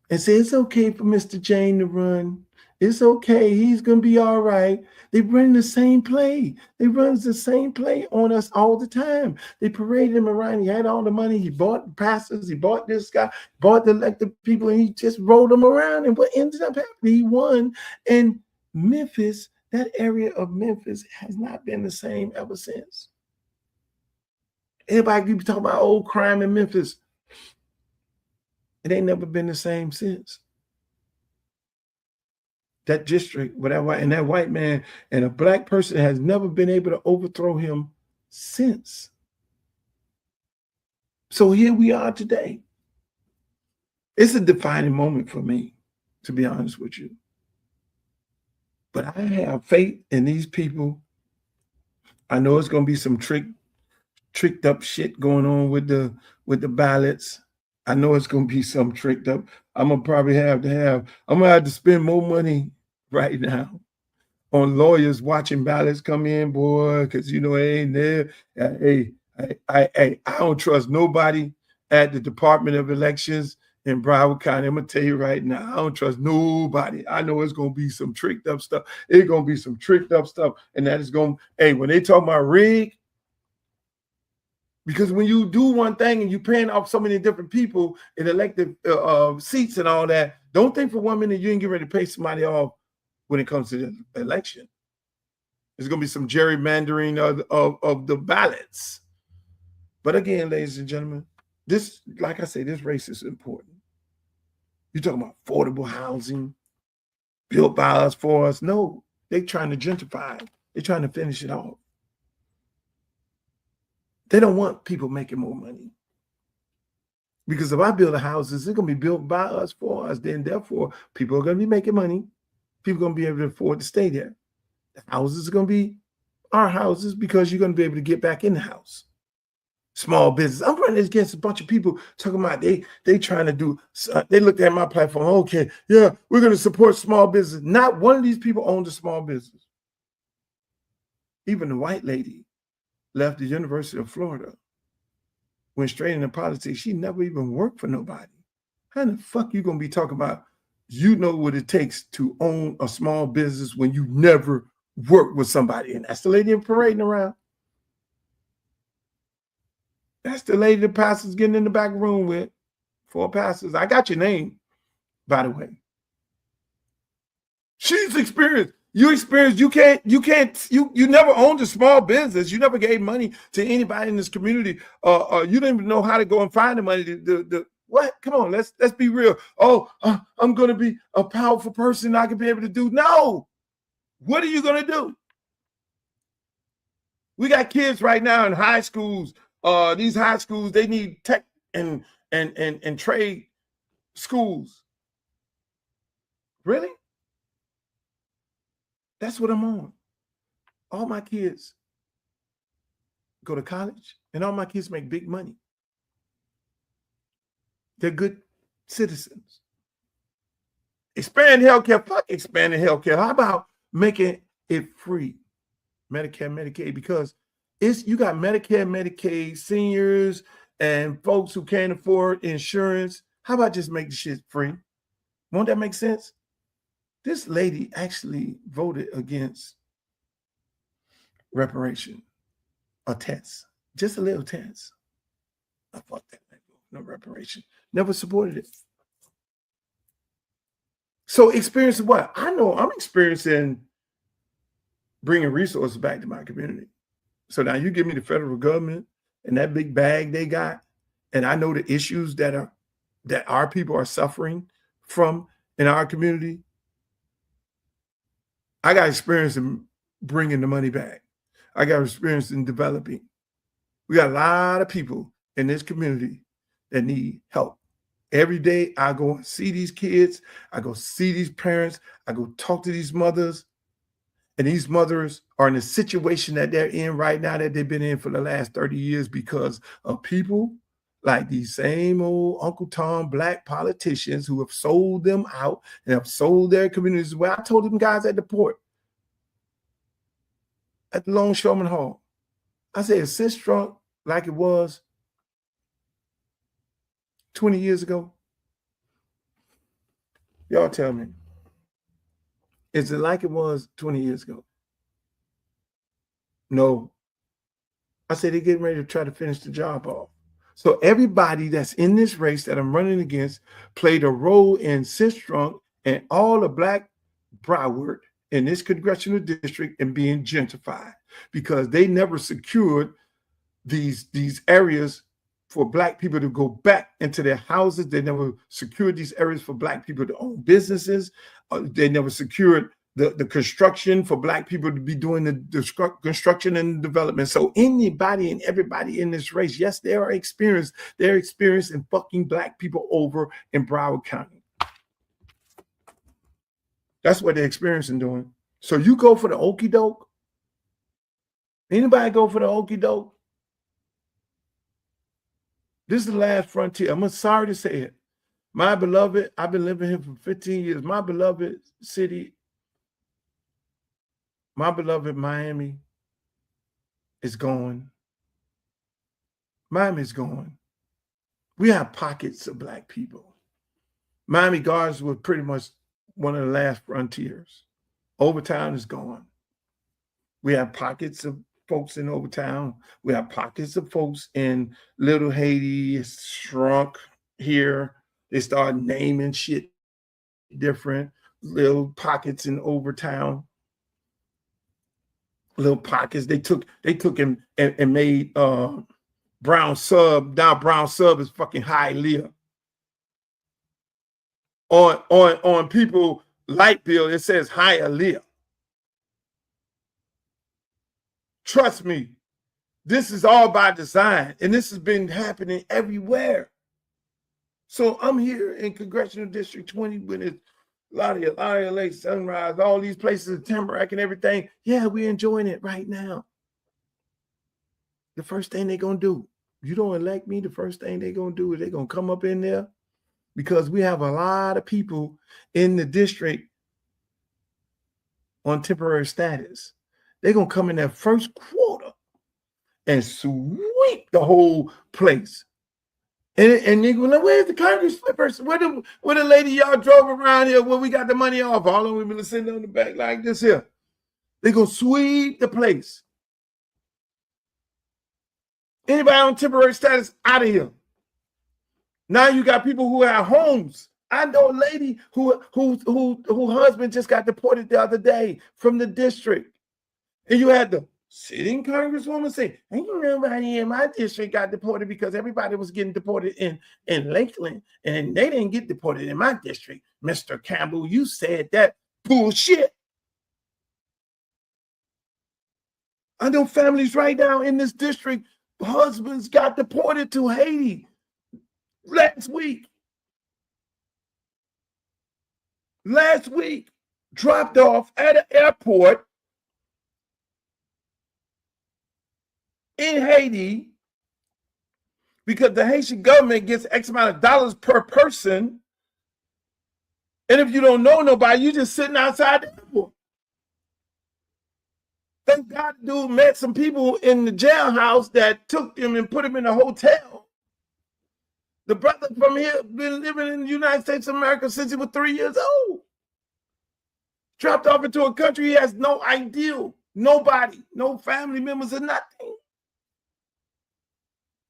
and say it's okay for Mr. Jane to run, It's okay. He's gonna be all right. They run the same play. They run the same play on us all the time. They paraded him around. He had all the money. He bought pastors. He bought this guy. Bought the elected people, and he just rolled them around. And what ended up happening? He won. And Memphis, that area of Memphis, has not been the same ever since. Everybody keeps talking about old crime in Memphis. It ain't never been the same since. That district, whatever, and that white man and a black person has never been able to overthrow him since. So here we are today. It's a defining moment for me, to be honest with you. But I have faith in these people. I know it's going to be some tricked up shit going on with the ballots. I know it's going to be some tricked up. I'm going to probably I'm going to have to spend more money right now on lawyers watching ballots come in, boy, because it ain't there. Hey, I don't trust nobody at the Department of Elections in Broward County. I'm gonna tell you right now, I don't trust nobody. I know it's gonna be some tricked up stuff. It's gonna be some tricked up stuff, and that is gonna. Hey, when they talk about rig, because when you do one thing and you're paying off so many different people in elected seats and all that, don't think for 1 minute you ain't getting ready to pay somebody off when it comes to the election. There's going to be some gerrymandering of the ballots. But again, ladies and gentlemen, this, like I say, this race is important. You're talking about affordable housing, built by us, for us. No, they're trying to gentrify. They're trying to finish it off. They don't want people making more money. Because if I build a house, it's going to be built by us, for us. Then therefore, people are going to be making money. People are going to be able to afford to stay there. The houses are going to be our houses because you're going to be able to get back in the house. Small business. I'm running against a bunch of people talking about they trying to do, they looked at my platform. Okay, yeah, we're going to support small business. Not one of these people owned a small business. Even the white lady left the University of Florida, went straight into politics. She never even worked for nobody. How the fuck you going to be talking about you know what it takes to own a small business when you never worked with somebody? And that's the lady parading around. That's the lady the pastor's getting in the back room with. 4 pastors. I got your name, by the way. She's experienced. You experienced. You never owned a small business. You never gave money to anybody in this community. You didn't even know how to go and find the money. What? Come on, let's be real. Oh, I'm going to be a powerful person. I can be able to do. No. What are you going to do? We got kids right now in high schools. These high schools, they need tech and trade schools. Really? That's what I'm on. All my kids go to college, and all my kids make big money. They're good citizens. Expand healthcare. Fuck expanding healthcare. How about making it free? Medicare, Medicaid, because you got Medicare, Medicaid, seniors, and folks who can't afford insurance. How about just make the shit free? Won't that make sense? This lady actually voted against reparation, a test, just a little test. I fuck that. No reparation. Never supported it. So experiencing what? I know I'm experiencing bringing resources back to my community. So now you give me the federal government and that big bag they got, and I know the issues that our people are suffering from in our community. I got experience in bringing the money back. I got experience in developing. We got a lot of people in this community that need help. Every day I go and see these kids. I go see these parents. I go talk to these mothers. And these mothers are in a situation that they're in right now that they've been in for the last 30 years because of people like these same old Uncle Tom black politicians who have sold them out and have sold their communities. Well, I told them guys at the port, at the Longshoreman Hall, I said, is this drunk like it was 20 years ago? Y'all tell me. Is it like it was 20 years ago? No. I said they're getting ready to try to finish the job off. So everybody that's in this race that I'm running against played a role in Sistrunk and all the Black Broward in this congressional district and being gentrified because they never secured these areas for Black people to go back into their houses. They never secured these areas for Black people to own businesses. They never secured the construction for Black people to be doing the construction and development. So anybody and everybody in this race, yes, they are experienced. They're experienced in fucking Black people over in Broward County. That's what they're experiencing doing. So you go for the okie doke? Anybody go for the okie doke? This is the last frontier. I'm sorry to say it. My beloved, I've been living here for 15 years. My beloved city, my beloved Miami is gone. Miami's gone. We have pockets of Black people. Miami Gardens was pretty much one of the last frontiers. Overtown is gone. We have pockets of folks in Overtown. We have pockets of folks in Little Haiti. It's shrunk here. They start naming shit different. Little pockets in Overtown. Little pockets. They took and made Brown Sub. Now Brown Sub is fucking Hialeah. On people light bill, it says Hialeah. Trust me, this is all by design, and this has been happening everywhere. So I'm here in Congressional District 20 when it's Lauderdale Lake, Sunrise, all these places, Tamarack and everything. Yeah, we're enjoying it right now. The first thing they're going to do, you don't elect me, the first thing they're going to do is they're going to come up in there because we have a lot of people in the district on temporary status. They're going to come in that first quarter and sweep the whole place. And they go, where's the Congress person? Where the lady y'all drove around here where we got the money off? All the women are sitting on the back like this here. They're going to sweep the place. Anybody on temporary status, out of here. Now you got people who have homes. I know a lady who husband just got deported the other day from the district. And you had the sitting congresswoman say, ain't nobody in my district got deported because everybody was getting deported in Lakeland and they didn't get deported in my district. Mr. Campbell, you said that bullshit. I know families right now in this district, husbands got deported to Haiti last week. Dropped off at an airport in Haiti because the Haitian government gets X amount of dollars per person. And if you don't know nobody, you just sitting outside the airport. Thank God the dude met some people in the jailhouse that took him and put him in a hotel. The brother from here been living in the United States of America since he was 3 years old. Dropped off into a country he has no idea, nobody, no family members or nothing.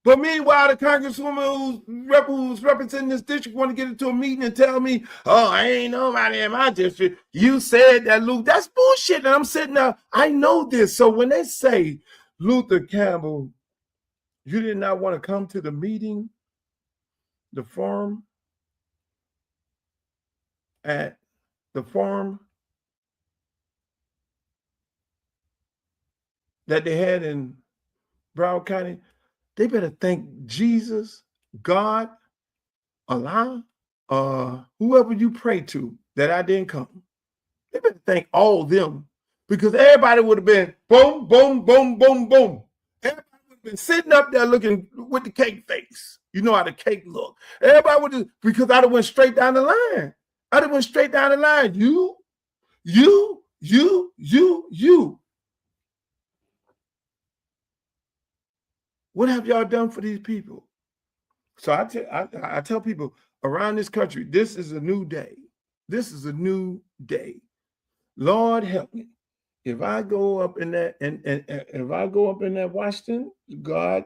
But meanwhile, the congresswoman who's representing this district want to get into a meeting and tell me, oh, I ain't nobody in my district. You said that, Luke. That's bullshit. And I'm sitting there, I know this. So when they say, Luther Campbell, you did not want to come to the meeting, the forum that they had in Broward County, they better thank Jesus, God, Allah, whoever you pray to that I didn't come. They better thank all of them because everybody would have been boom, boom, boom, boom, boom. Everybody would have been sitting up there looking with the cake face. You know how the cake look. Everybody would have, because I'd have went straight down the line. I'd have went straight down the line. You. What have y'all done for these people? So I tell people around this country, this is a new day. This is a new day. Lord help me. If I go up in that and if I go up in that Washington, God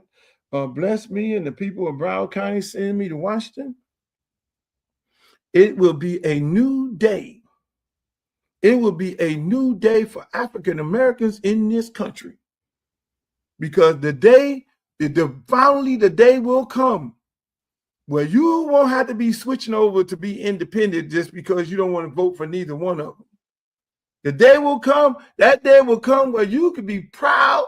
bless me and the people of Broward County send me to Washington. It will be a new day. It will be a new day for African Americans in this country. Because finally the day will come where you won't have to be switching over to be independent just because you don't want to vote for neither one of them. The day will come, that day will come where you can be proud.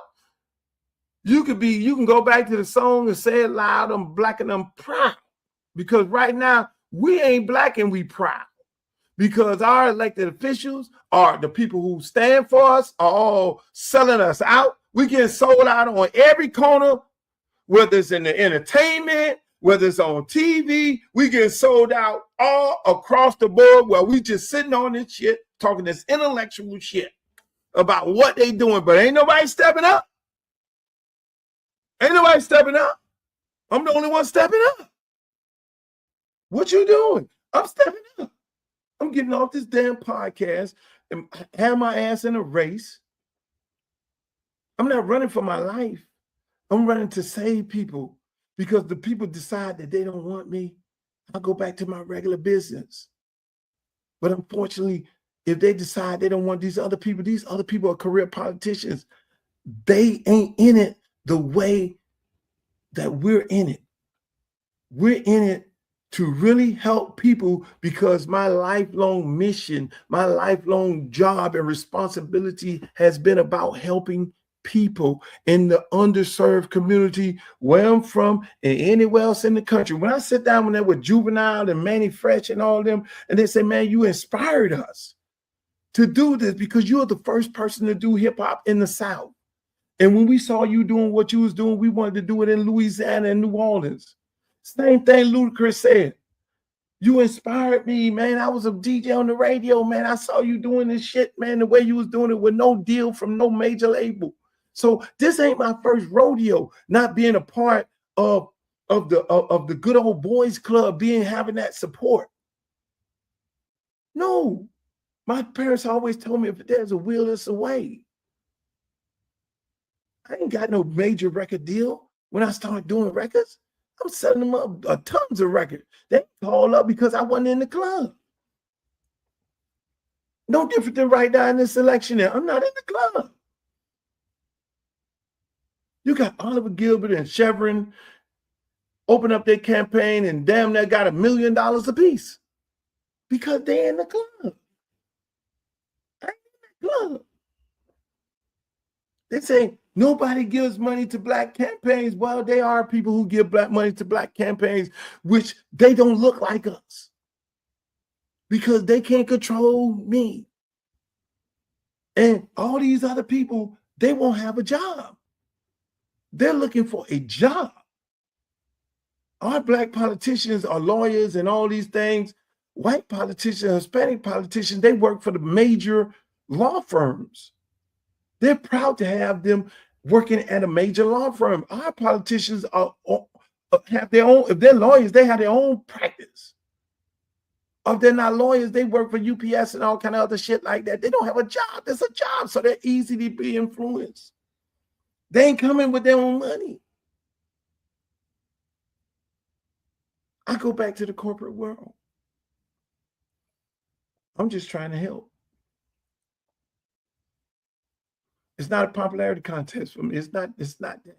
You can go back to the song and say it loud, I'm black and I'm proud. Because right now, we ain't black and we proud. Because our elected officials are the people who stand for us are all selling us out. We get sold out on every corner, whether it's in the entertainment, whether it's on TV, we get sold out all across the board where we just sitting on this shit, talking this intellectual shit about what they doing, but ain't nobody stepping up. Ain't nobody stepping up. I'm the only one stepping up. What you doing? I'm stepping up. I'm getting off this damn podcast and have my ass in a race. I'm not running for my life. I'm running to save people because the people decide that they don't want me. I'll go back to my regular business. But unfortunately, if they decide they don't want these other people are career politicians. They ain't in it the way that we're in it. We're in it to really help people because my lifelong mission, my lifelong job and responsibility has been about helping people in the underserved community where I'm from and anywhere else in the country. When I sit down with Juvenile and Manny Fresh and all of them, and they say, man, you inspired us to do this because you're the first person to do hip hop in the South. And when we saw you doing what you was doing, we wanted to do it in Louisiana and New Orleans. Same thing Ludacris said. You inspired me, man. I was a DJ on the radio, man. I saw you doing this shit, man, the way you was doing it with no deal from no major label. So this ain't my first rodeo, not being a part of the good old boys club, having that support. No, my parents always told me if there's a will, it's a way. I ain't got no major record deal when I started doing records. I'm selling them up tons of records. They call up because I wasn't in the club. No different than right now in this election. I'm not in the club. You got Oliver Gilbert and Chevron open up their campaign and damn near got $1 million apiece because they're in the club. I ain't in the club. They say nobody gives money to black campaigns. Well, there are people who give black money to black campaigns, which they don't look like us because they can't control me. And all these other people, they won't have a job. They're looking for a job. Our black politicians are lawyers and all these things. White politicians, Hispanic politicians, they work for the major law firms. They're proud to have them working at a major law firm. Our politicians have their own, if they're lawyers, they have their own practice. Or if they're not lawyers, they work for UPS and all kind of other shit like that. They don't have a job. There's a job, so they're easy to be influenced. They ain't coming with their own money. I go back to the corporate world. I'm just trying to help. It's not a popularity contest for me. It's not that.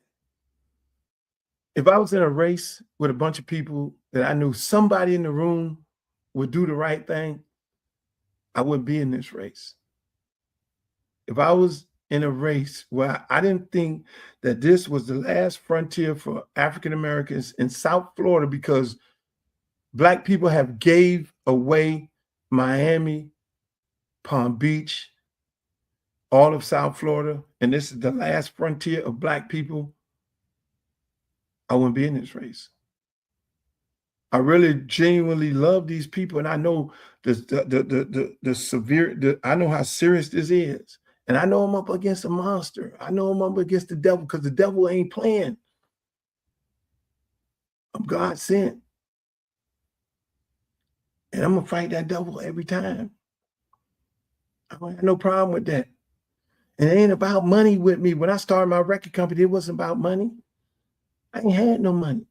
If I was in a race with a bunch of people that I knew somebody in the room would do the right thing, I wouldn't be in this race. If I was in a race where I didn't think that this was the last frontier for African Americans in South Florida because black people have gave away Miami, Palm Beach, all of South Florida, and this is the last frontier of black people, I wouldn't be in this race. I really genuinely love these people, and I know I know how serious this is. And I know I'm up against a monster. I know I'm up against the devil because the devil ain't playing. I'm God sent. And I'm going to fight that devil every time. I don't have no problem with that. And it ain't about money with me. When I started my record company, it wasn't about money. I ain't had no money.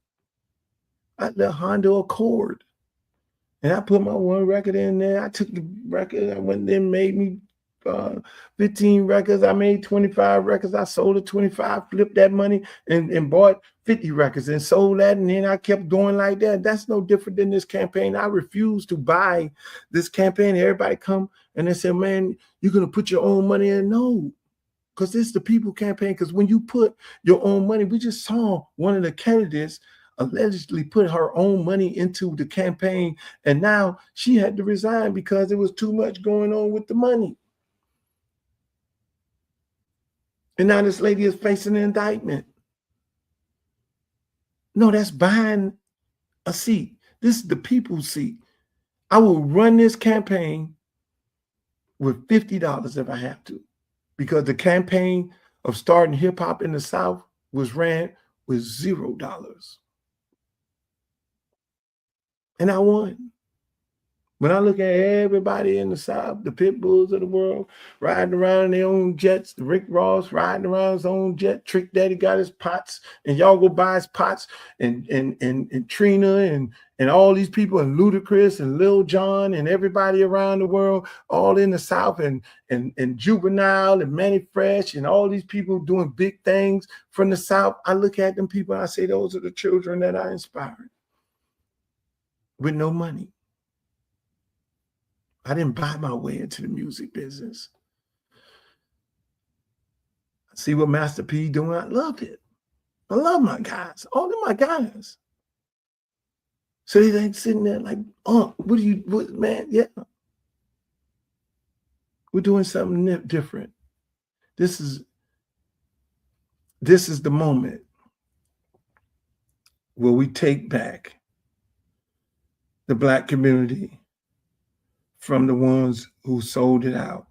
I had the Honda Accord. And I put my one record in there. I took the record, I went and made me 15 records. I made 25 records. I sold it 25, flipped that money and bought 50 records and sold that. And then I kept going like that. That's no different than this campaign. I refuse to buy this campaign. Everybody come and they say, man, you're going to put your own money in. No, because it's the people campaign. Because when you put your own money, we just saw one of the candidates allegedly put her own money into the campaign, and now she had to resign because there was too much going on with the money. And now this lady is facing an indictment. No, that's buying a seat. This is the people's seat. I will run this campaign with $50 if I have to, because the campaign of starting hip hop in the South was ran with $0. And I won. When I look at everybody in the South, the pit bulls of the world, riding around in their own jets, Rick Ross riding around his own jet, Trick Daddy got his pots, and y'all go buy his pots, and Trina and all these people, and Ludacris and Lil Jon and everybody around the world, all in the South, and Juvenile and Manny Fresh and all these people doing big things from the South. I look at them people and I say, those are the children that I inspired with no money. I didn't buy my way into the music business. I see what Master P doing. I love it. I love my guys. All of my guys. So they ain't sitting there like, oh, what, man? Yeah. We're doing something different. This is the moment where we take back the Black community from the ones who sold it out.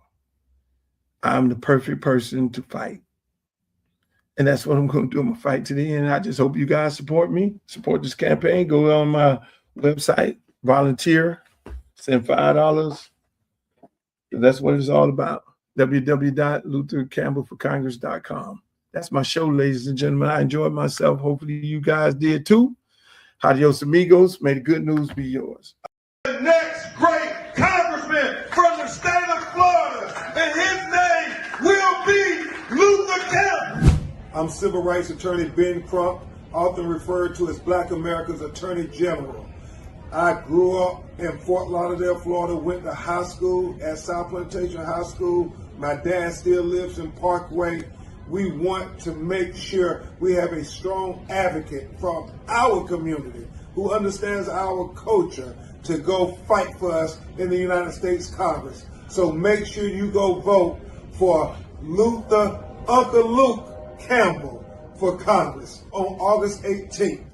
I'm the perfect person to fight. And that's what I'm going to do. I'm going to fight to the end. I just hope you guys support me, support this campaign. Go on my website, volunteer, send $5. That's what it's all about. www.luthercampbellforcongress.com. That's my show, ladies and gentlemen. I enjoyed myself. Hopefully you guys did too. Adios, amigos. May the good news be yours. The next great congressman from the state of Florida, and his name will be Luther Campbell. I'm civil rights attorney Ben Crump, often referred to as Black America's Attorney General. I grew up in Fort Lauderdale, Florida, went to high school at South Plantation High School. My dad still lives in Parkway. We want to make sure we have a strong advocate from our community who understands our culture to go fight for us in the United States Congress. So make sure you go vote for Uncle Luke Campbell for Congress on August 18th.